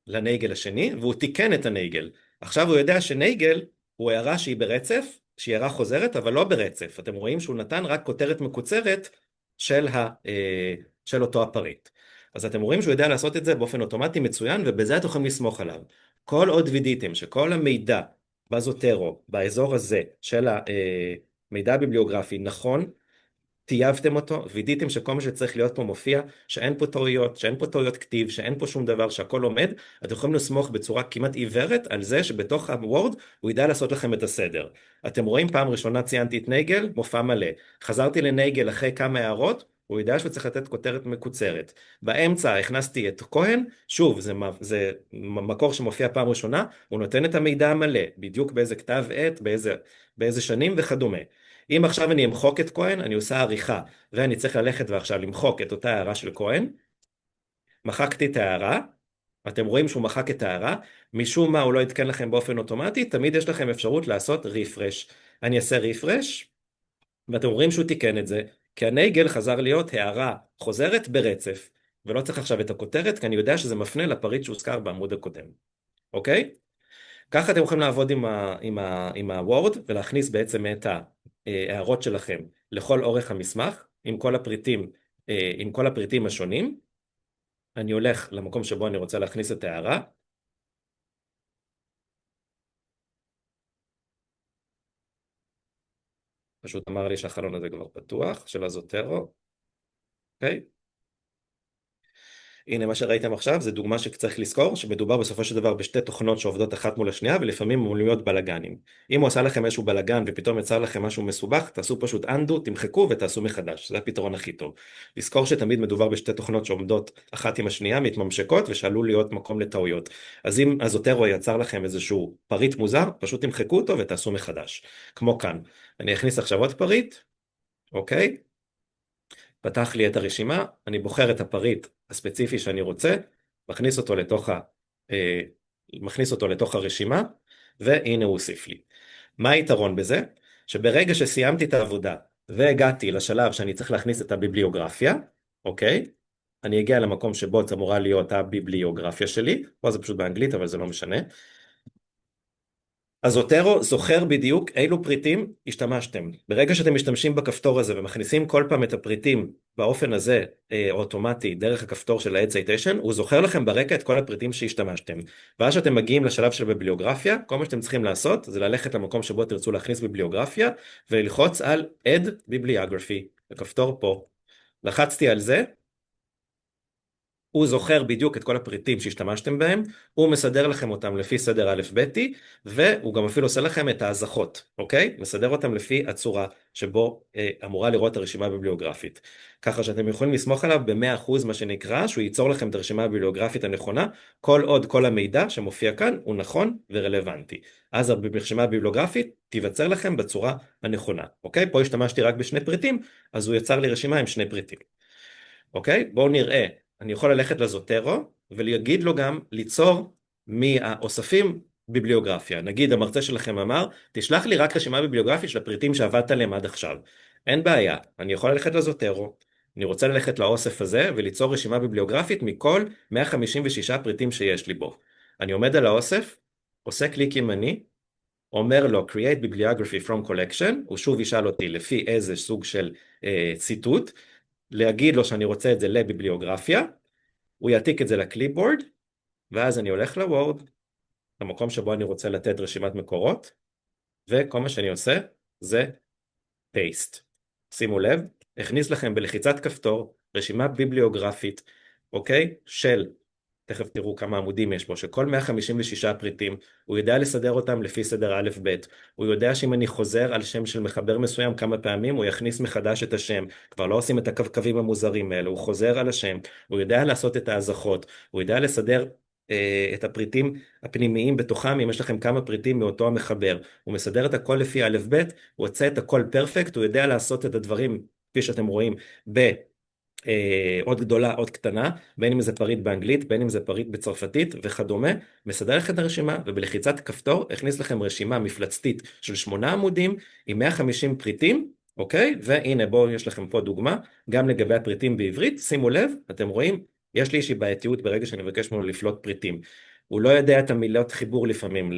לנייגל השני, והוא תיקן את הנייגל. עכשיו הוא יודע שנייגל הוא הערה שהיא ברצף, שהיא הערה חוזרת, אבל לא ברצף. אתם רואים שהוא נתן רק כותרת מקוצרת של אותו הפריט. אז אתם רואים שהוא יודע לעשות את זה באופן אוטומטי מצוין, ובזה אתם יכולים לסמוך עליו. כל עוד וידאתם שכל המידע בזוטרו, באזור הזה של המידע הביבליוגרפי נכון, טייבתם אותו, וידאתם שכל מה שצריך להיות פה מופיע, שאין פה טעויות כתיב, שאין פה שום דבר, שהכל עומד, אתם יכולים לסמוך בצורה כמעט עיוורת על זה שבתוך הוורד הוא ידע לעשות לכם את הסדר. אתם רואים, פעם ראשונה ציינתי את נייגל, מופע מלא. חזרתי לנייגל אחרי כמה הערות, הוא ידע שהוא צריך לתת כותרת מקוצרת. באמצע הכנסתי את כהן, שוב, זה מקור שמופיע פעם ראשונה, הוא נותן את המידע המלא, בדיוק באיזה כתב עת, באיזה שנים וכדומה. אם עכשיו אני אמחוק את כהן, אני עושה עריכה, ואני צריך ללכת ועכשיו למחוק את אותה הערה של כהן, מחקתי את הערה, אתם רואים שהוא מחק את הערה, משום מה הוא לא יתקן לכם באופן אוטומטי, תמיד יש לכם אפשרות לעשות ריפרש. אני אעשה ריפרש, ואתם רואים שהוא תיקן את זה, כי הנייגל חזר להיות הערה חוזרת ברצף, ולא צריך עכשיו את הכותרת, כי אני יודע שזה מפנה לפריט שהוזכר בעמוד הקודם. אוקיי? ככה אתם יכולים לעבוד עם הוורד, ולהכניס בעצם את ההערות שלכם לכל אורך המסמך, עם כל הפריטים השונים. אני הולך למקום שבו אני רוצה להכניס את ההערה. פשוט אמר לי שהחלון הזה כבר פתוח, של הזוטרו. אוקיי? הנה מה שראיתם עכשיו זה דוגמה שצריך לזכור שמדובר בסופו של דבר בשתי תוכנות שעובדות אחת מול השנייה ולפעמים אמורים להיות בלגנים. אם הוא עשה לכם איזשהו בלגן ופתאום יצר לכם משהו מסובך, תעשו פשוט undo, תמחקו ותעשו מחדש, זה הפתרון הכי טוב. לזכור שתמיד מדובר בשתי תוכנות שעומדות אחת עם השנייה, מתממשקות ושעלול להיות מקום לטעויות. אז אם הזוטרו יצר לכם איזשהו פריט מוזר, פשוט תמחקו אותו ותעשו מחדש. כמו כאן. אני אכניס עכשיו עוד פריט, אוקיי? פתח לי את הרשימה, אני בוחר את הפריט הספציפי שאני רוצה, מכניס אותו לתוך הרשימה, והנה הוא הוסיף לי. מה היתרון בזה? שברגע שסיימתי את העבודה, והגעתי לשלב שאני צריך להכניס את הביבליוגרפיה, אוקיי? אני אגיע למקום שבו אמורה להיות הביבליוגרפיה שלי, פה זה פשוט באנגלית, אבל זה לא משנה. הזוטרו זוכר בדיוק אילו פריטים השתמשתם. ברגע שאתם משתמשים בכפתור הזה ומכניסים כל פעם את הפריטים באופן הזה אוטומטי דרך הכפתור של ה-Add Citation, הוא זוכר לכם ברקע את כל הפריטים שהשתמשתם. ואז שאתם מגיעים לשלב של ביבליוגרפיה, כל מה שאתם צריכים לעשות זה ללכת למקום שבו תרצו להכניס ביבליוגרפיה וללחוץ על Add Bibliography, הכפתור פה. לחצתי על זה, הוא זוכר בדיוק את כל הפריטים שהשתמשתם בהם, הוא מסדר לכם אותם לפי סדר א' ב', והוא גם אפילו עושה לכם את ההזכות, אוקיי? מסדר אותם לפי הצורה שבו אמורה לראות הרשימה הביבליוגרפית. ככה שאתם יכולים לסמוך עליו ב100% מה שנקרא, שהוא ייצור לכם את הרשימה הביבליוגרפית הנכונה, כל עוד כל המידע שמופיע כאן הוא נכון ורלוונטי. אז הרשימה הביבליוגרפית תיווצר לכם בצורה הנכונה, אוקיי? פה השתמשתי רק בשני פריטים, אז הוא יצר לי רשימה עם שני פריטים. אוקיי? בואו נראה. אני יכול ללכת לזוטרו ולהגיד לו גם ליצור מהאוספים ביבליוגרפיה. נגיד המרצה שלכם אמר, תשלח לי רק רשימה ביבליוגרפית של הפריטים שעבדת עליהם עד עכשיו. אין בעיה, אני יכול ללכת לזוטרו, אני רוצה ללכת לאוסף הזה וליצור רשימה ביבליוגרפית מכל 156 פריטים שיש לי בו. אני עומד על האוסף, עושה קליק ימני, אומר לו create bibliography from collection, הוא שוב ישאל אותי לפי איזה סוג של ציטוט, להגיד לו שאני רוצה את זה לביבליוגרפיה, הוא יעתיק את זה לקליפבורד, ואז אני הולך לוורד, למקום שבו אני רוצה לתת רשימת מקורות, וכל מה שאני עושה זה paste. שימו לב, הכניס לכם בלחיצת כפתור רשימה ביבליוגרפית, אוקיי? של, תכף תראו כמה עמודים יש בו, שכל 156 פריטים, הוא יודע לסדר אותם לפי סדר א' ב', הוא יודע שאם אני חוזר על שם של מחבר מסוים כמה פעמים, הוא יכניס מחדש את השם, כבר לא עושים את הקווים המוזרים האלה, הוא חוזר על השם, הוא יודע לעשות את ההזכות, הוא יודע לסדר את הפריטים הפנימיים בתוכם, אם יש לכם כמה פריטים מאותו המחבר, הוא מסדר את הכל לפי א' ב', הוא עושה את הכל פרפקט, הוא יודע לעשות את הדברים, כפי שאתם רואים, עוד גדולה, עוד קטנה, בין אם זה פריט באנגלית, בין אם זה פריט בצרפתית וכדומה, מסדר לכם את הרשימה, ובלחיצת כפתור הכניס לכם רשימה מפלצתית של 8 עמודים עם 150 פריטים, אוקיי? והנה בואו, יש לכם פה דוגמה, גם לגבי הפריטים בעברית, שימו לב, אתם רואים, יש לי איזושהי בעייתיות ברגע שאני מבקש ממנו לפלוט פריטים. הוא לא יודע את המילות חיבור לפעמים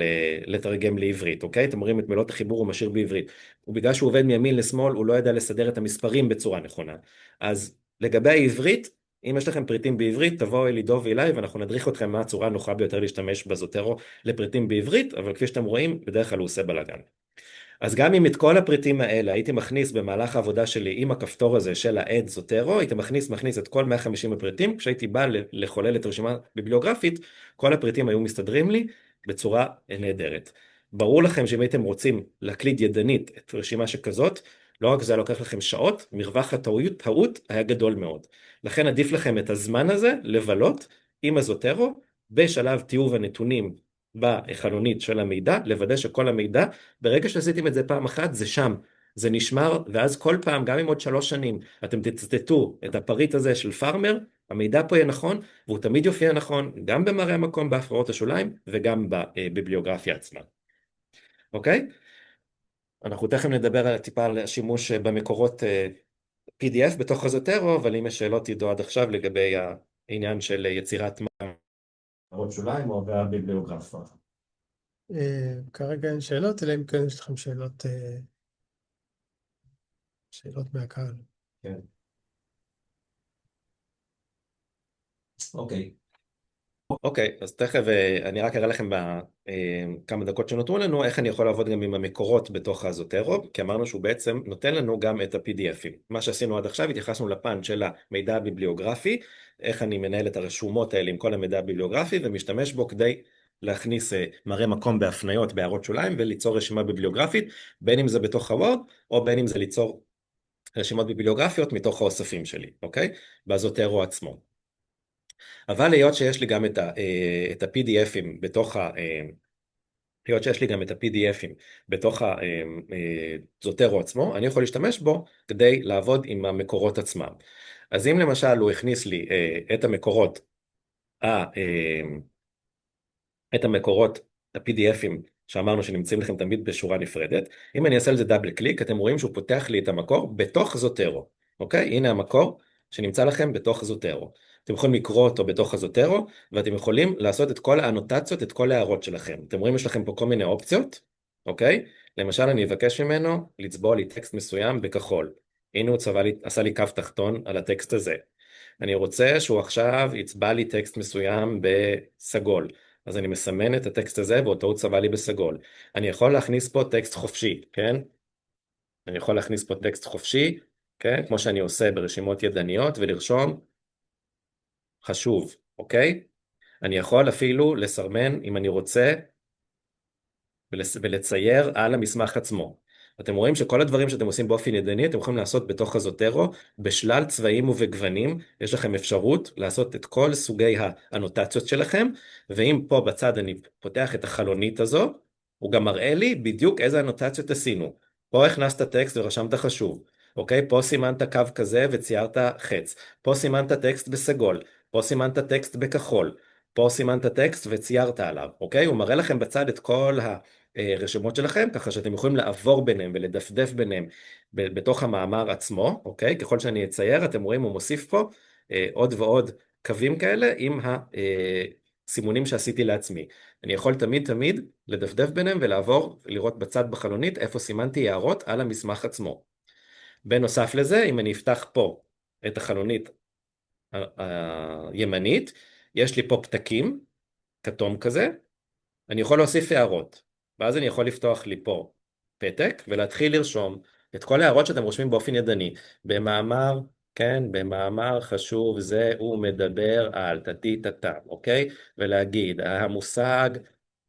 לתרגם לעברית, אוקיי? אתם רואים את מילות החיבור הוא משאיר בעברית. ובגלל שהוא עובד מימין לשמאל, הוא לא יודע לסדר את המספרים בצורה נכונה. אז לגבי העברית, אם יש לכם פריטים בעברית, תבואו אל עידו ואליי, ואנחנו נדריך אתכם מה הצורה הנוחה ביותר להשתמש בזוטרו לפריטים בעברית, אבל כפי שאתם רואים, בדרך כלל הוא עושה בלגן. אז גם אם את כל הפריטים האלה הייתי מכניס במהלך העבודה שלי עם הכפתור הזה של ה-Add זוטרו, הייתי מכניס את כל 150 הפריטים, כשהייתי בא לחולל את רשימה ביבליוגרפית, כל הפריטים היו מסתדרים לי בצורה נהדרת. ברור לכם שאם הייתם רוצים להקליד ידנית את רשימה שכזאת, לא רק זה לוקח לכם שעות, מרווח הטעות היה גדול מאוד. לכן עדיף לכם את הזמן הזה לבלות עם הזוטרו בשלב טיוב הנתונים בחלונית של המידע, לוודא שכל המידע, ברגע שעשיתם את זה פעם אחת, זה שם, זה נשמר, ואז כל פעם, גם עם עוד 3 שנים, אתם תצטטו את הפריט הזה של פארמר, המידע פה יהיה נכון, והוא תמיד יופיע נכון, גם במראה המקום בהפרעות השוליים, וגם בביבליוגרפיה עצמה. אוקיי? אנחנו תכף נדבר טיפה על השימוש במקורות PDF בתוך הזוטרו, אבל אם יש שאלות ידעו עד עכשיו לגבי העניין של יצירת מערות שוליים או הביבליוגרפיה. כרגע אין שאלות, אלא אם כן יש לכם שאלות מהקהל. כן. אוקיי. אוקיי, אז תכף אני רק אראה לכם בכמה דקות שנותרו לנו, איך אני יכול לעבוד גם עם המקורות בתוך הזוטרו, כי אמרנו שהוא בעצם נותן לנו גם את ה-PDFים. מה שעשינו עד עכשיו, התייחסנו לפן של המידע הביבליוגרפי, איך אני מנהל את הרשומות האלה עם כל המידע הביבליוגרפי, ומשתמש בו כדי להכניס מראה מקום בהפניות, בהערות שוליים, וליצור רשימה ביבליוגרפית, בין אם זה בתוך הוורד, או בין אם זה ליצור רשימות ביבליוגרפיות מתוך האוספים שלי, אוקיי? בזוטרו עצמו. אבל היות שיש לי גם את ה-PDFים בתוך הזוטרו עצמו, אני יכול להשתמש בו כדי לעבוד עם המקורות עצמם. אז אם למשל הוא הכניס לי את המקורות ה-PDFים שאמרנו שנמצאים לכם תמיד בשורה נפרדת, אם אני אעשה על זה דאבל קליק, אתם רואים שהוא פותח לי את המקור בתוך זוטרו, אוקיי? הנה המקור שנמצא לכם בתוך זוטרו. אתם יכולים לקרוא אותו בתוך הזוטרו, ואתם יכולים לעשות את כל האנוטציות, את כל ההערות שלכם. אתם רואים, יש לכם פה כל מיני אופציות, אוקיי? למשל, אני אבקש ממנו לצבוע לי טקסט מסוים בכחול. הנה הוא עשה לי קו תחתון על הטקסט הזה. אני רוצה שהוא עכשיו יצבע לי טקסט מסוים בסגול. אז אני מסמן את הטקסט הזה, ואותו הוא צבע לי בסגול. אני יכול להכניס פה טקסט חופשי, כן? אני יכול להכניס פה טקסט חופשי, כן? כמו שאני עושה ברשימות ידניות, ולרשום חשוב, אוקיי? אני יכול אפילו לסרמן, אם אני רוצה, ולצייר על המסמך עצמו. אתם רואים שכל הדברים שאתם עושים באופן ידני, אתם יכולים לעשות בתוך הזוטרו, בשלל צבעים ובגוונים, יש לכם אפשרות לעשות את כל סוגי האנוטציות שלכם, ואם פה בצד אני פותח את החלונית הזו, הוא גם מראה לי בדיוק איזה אנוטציות עשינו. פה הכנסת טקסט ורשמת חשוב, אוקיי? פה סימנת קו כזה וציירת חץ, פה סימנת טקסט בסגול, פה סימנת טקסט בכחול, פה סימנת טקסט וציירת עליו, אוקיי? הוא מראה לכם בצד את כל הרשימות שלכם, ככה שאתם יכולים לעבור ביניהם ולדפדף ביניהם בתוך המאמר עצמו, אוקיי? ככל שאני אצייר, אתם רואים, הוא מוסיף פה עוד ועוד קווים כאלה עם הסימונים שעשיתי לעצמי. אני יכול תמיד לדפדף ביניהם ולעבור, לראות בצד בחלונית איפה סימנתי הערות על המסמך עצמו. בנוסף לזה, אם אני אפתח פה את החלונית הימנית, יש לי פה פתקים, כתום כזה, אני יכול להוסיף הערות, ואז אני יכול לפתוח לי פה פתק ולהתחיל לרשום את כל הערות שאתם רושמים באופן ידני. במאמר, כן, במאמר חשוב זה הוא מדבר על תתי-תתם, אוקיי? ולהגיד, המושג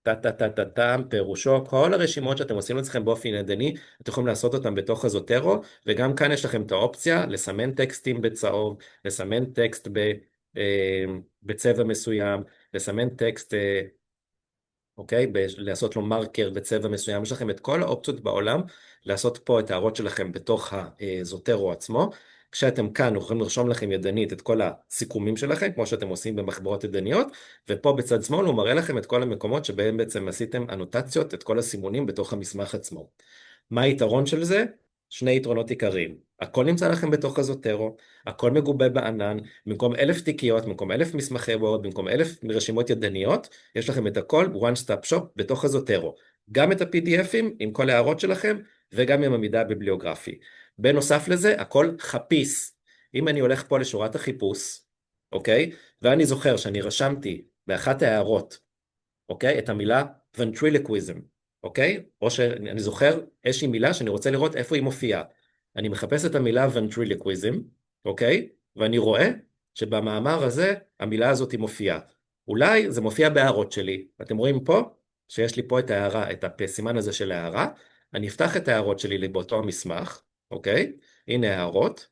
תת-תת-תתם, פירושו, כל הרשימות שאתם עושים אצלכם באופן ידני, אתם יכולים לעשות אותם בתוך הזוטרו, וגם כאן יש לכם את האופציה לסמן טקסטים בצהוב, לסמן טקסט בצבע מסוים, לסמן טקסט אוקיי? לעשות לו מרקר בצבע מסוים, יש לכם את כל האופציות בעולם, לעשות פה את הערות שלכם בתוך הזוטרו עצמו, כשאתם כאן יכולים לרשום לכם ידנית את כל הסיכומים שלכם, כמו שאתם עושים במחברות ידניות, ופה בצד שמאל הוא מראה לכם את כל המקומות שבהם בעצם עשיתם אנוטציות, את כל הסימונים בתוך המסמך עצמו. מה היתרון של זה? שני יתרונות עיקריים. הכל נמצא לכם בתוך הזוטרו, הכל מגובה בענן, במקום 1,000 תיקיות, במקום 1,000 מסמכי וורד, במקום 1,000 רשימות ידניות, יש לכם את הכל one stop shop בתוך הזוטרו. גם את ה-PDFים עם כל ההערות שלכם, וגם עם המידע הביבליוגרפי. בנוסף לזה, הכל חפיס. אם אני הולך פה לשורת החיפוש, אוקיי? ואני זוכר שאני רשמתי באחת ההערות, אוקיי? את המילה ventriloquism. אוקיי? או שאני זוכר איזושהי מילה שאני רוצה לראות איפה היא מופיעה. אני מחפש את המילה ventriloquism, אוקיי? ואני רואה שבמאמר הזה המילה הזאת היא מופיעה. אולי זה מופיע בהערות שלי. אתם רואים פה שיש לי פה את ההערה, את הסימן הזה של ההערה. אני אפתח את ההערות שלי באותו המסמך, אוקיי? הנה ההערות.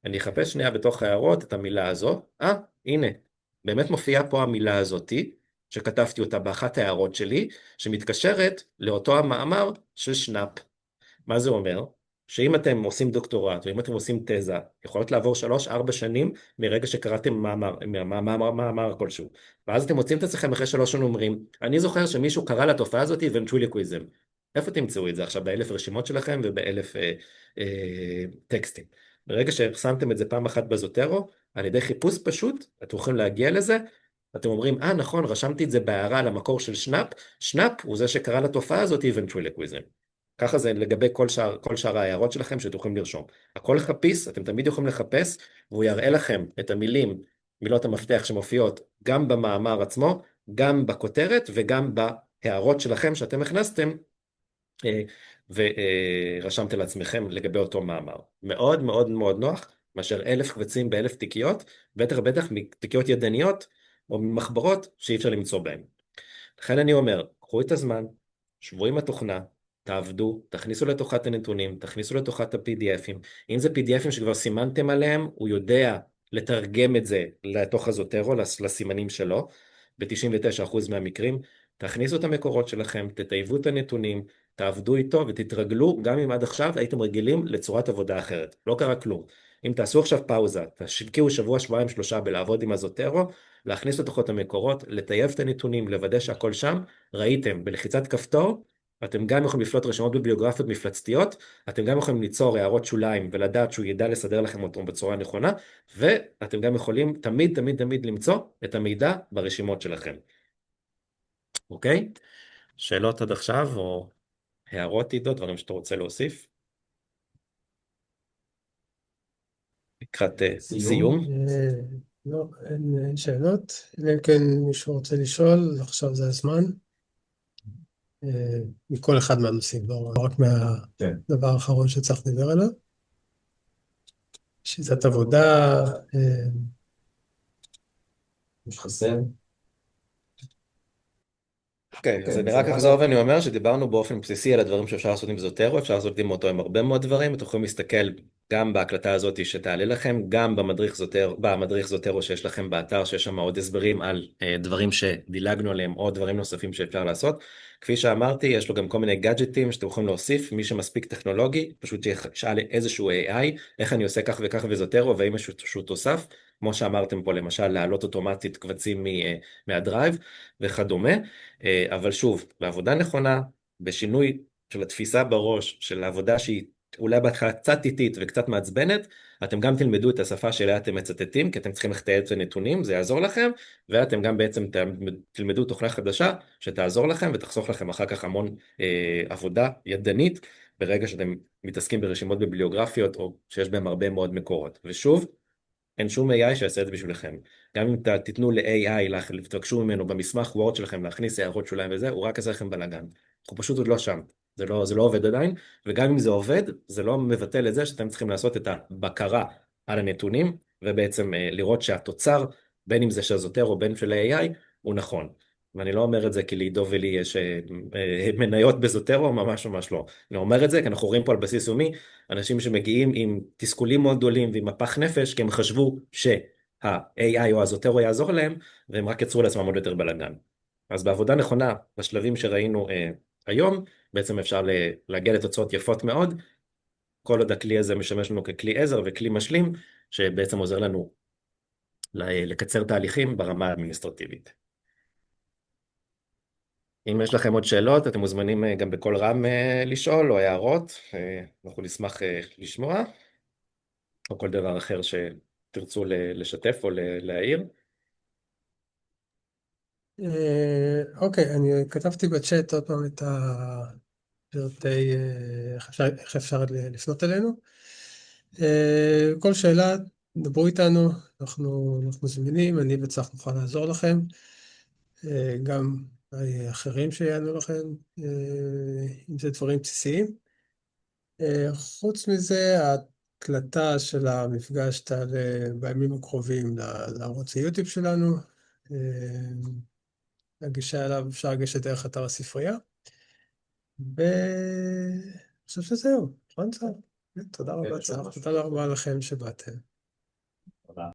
אני אחפש שנייה בתוך ההערות את המילה הזו. הנה, באמת מופיעה פה המילה הזאתי. שכתבתי אותה באחת ההערות שלי, שמתקשרת לאותו המאמר של שנאפ. מה זה אומר? שאם אתם עושים דוקטורט, או אם אתם עושים תזה, יכולות לעבור 3-4 שנים מרגע שקראתם מאמר כלשהו. ואז אתם מוצאים את עצמכם אחרי 3 שנים אומרים, אני זוכר שמישהו קרא לתופעה הזאת ventriloquism. איפה תמצאו את זה עכשיו? ב1,000 רשימות שלכם וב1,000 טקסטים. ברגע ששמתם את זה פעם אחת בזוטרו, על ידי חיפוש פשוט, אתם יכולים להגיע לזה, אתם אומרים, נכון, רשמתי את זה בהערה למקור של שנאפ, שנאפ הוא זה שקרא לתופעה הזאת ventriloquism. ככה זה לגבי כל שאר ההערות שלכם שאתם יכולים לרשום. הכל חפיס, אתם תמיד יכולים לחפש, והוא יראה לכם את המילים, מילות המפתח שמופיעות גם במאמר עצמו, גם בכותרת וגם בהערות שלכם שאתם הכנסתם, ורשמתם לעצמכם לגבי אותו מאמר. מאוד מאוד מאוד נוח, מאשר 1,000 קבצים ב1,000 תיקיות, בטח מתיקיות ידניות, או ממחברות שאי אפשר למצוא בהן. לכן אני אומר, קחו את הזמן, שבו עם התוכנה, תעבדו, תכניסו לתוכה את הנתונים, תכניסו לתוכה את ה-PDFים. אם זה PDFים שכבר סימנתם עליהם, הוא יודע לתרגם את זה לתוך הזוטרו, לסימנים שלו, ב-99% מהמקרים. תכניסו את המקורות שלכם, תטייבו את הנתונים, תעבדו איתו ותתרגלו, גם אם עד עכשיו הייתם רגילים לצורת עבודה אחרת. לא קרה כלום. אם תעשו עכשיו פאוזה, תשקיעו שבוע, שבועיים, 3 בלעבוד עם הזוטרו, להכניס לתוכו את המקורות, לטייב את הנתונים, לוודא שהכל שם, ראיתם, בלחיצת כפתור, אתם גם יכולים לפלוט רשימות ביבליוגרפיות מפלצתיות, אתם גם יכולים ליצור הערות שוליים ולדעת שהוא ידע לסדר לכם אותו בצורה נכונה, ואתם גם יכולים תמיד למצוא את המידע ברשימות שלכם. אוקיי? שאלות עד עכשיו או הערות עידו, דברים שאתה רוצה להוסיף? לקראת סיום? לא, אין שאלות. אלא אם כן מישהו רוצה לשאול, עכשיו זה הזמן. מכל אחד מהנושאים, לא רק מהדבר האחרון שצריך לדבר עליו. שיטת עבודה, משהו חסר? אוקיי, אז כן, אני זה רק אגב, אחזור ואני אומר שדיברנו באופן בסיסי על הדברים שאפשר לעשות עם זוטרו, אפשר לעשות עם אותו עם הרבה מאוד דברים, אתם יכולים להסתכל גם בהקלטה הזאת שתעלה לכם, גם במדריך זוטרו שיש לכם באתר, שיש שם עוד הסברים על דברים שדילגנו עליהם, או דברים נוספים שאפשר לעשות. כפי שאמרתי, יש לו גם כל מיני גאדג'טים שאתם יכולים להוסיף, מי שמספיק טכנולוגי, פשוט ישאל איזשהו AI, איך אני עושה כך וכך בזוטרו, ואם יש איזשהו תוסף, כמו שאמרתם פה, למשל, להעלות אוטומטית קבצים מהדרייב וכדומה. אבל שוב, בעבודה נכונה, בשינוי של התפיסה בראש, של העבודה שהיא אולי בהתחלה קצת איטית וקצת מעצבנת, אתם גם תלמדו את השפה שאליה אתם מצטטים, כי אתם צריכים לתעד את הנתונים, זה יעזור לכם, ואתם גם בעצם תלמדו תוכנה חדשה שתעזור לכם ותחסוך לכם אחר כך המון עבודה ידנית, ברגע שאתם מתעסקים ברשימות ביבליוגרפיות או שיש בהם הרבה מאוד מקורות. ושוב, אין שום AI שיעשה את זה בשבילכם. גם אם תיתנו ל-AI, תבקשו ממנו במסמך וורד שלכם להכניס הערות שוליים וזה, הוא רק יעשה לכם בלאגן. אנחנו פשוט עוד לא שם. זה לא עובד עדיין, וגם אם זה עובד, זה לא מבטל את זה שאתם צריכים לעשות את הבקרה על הנתונים, ובעצם לראות שהתוצר, בין אם זה של זוטר או בין של ה-AI, הוא נכון. ואני לא אומר את זה כי לעידו ולי יש מניות בזוטרו, ממש ממש לא. אני אומר את זה כי אנחנו רואים פה על בסיס יומי, אנשים שמגיעים עם תסכולים מאוד גדולים ועם מפח נפש, כי הם חשבו שה-AI או הזוטרו יעזור להם, והם רק יצרו לעצמם עוד יותר בלגן. אז בעבודה נכונה, בשלבים שראינו היום, בעצם אפשר להגיע לתוצאות יפות מאוד, כל עוד הכלי הזה משמש לנו ככלי עזר וכלי משלים, שבעצם עוזר לנו לקצר תהליכים ברמה האדמיניסטרטיבית. אם יש לכם עוד שאלות, אתם מוזמנים גם בקול רם לשאול או הערות, אנחנו נשמח לשמוע, או כל דבר אחר שתרצו לשתף או להעיר. אוקיי, אני כתבתי בצ'אט עוד פעם את הפרטי, איך אפשר לפנות אלינו. כל שאלה, דברו איתנו, אנחנו זמינים, אני וצח נוכל לעזור לכם. גם אחרים שיענו לכם, אם זה דברים בסיסיים. חוץ מזה, ההקלטה של המפגש תעלה בימים הקרובים לערוץ היוטיוב שלנו. הגישה אליו אפשר לגשת דרך אתר הספרייה. ואני חושב שזהו, נכון צח? תודה רבה צח, תודה רבה לכם שבאתם.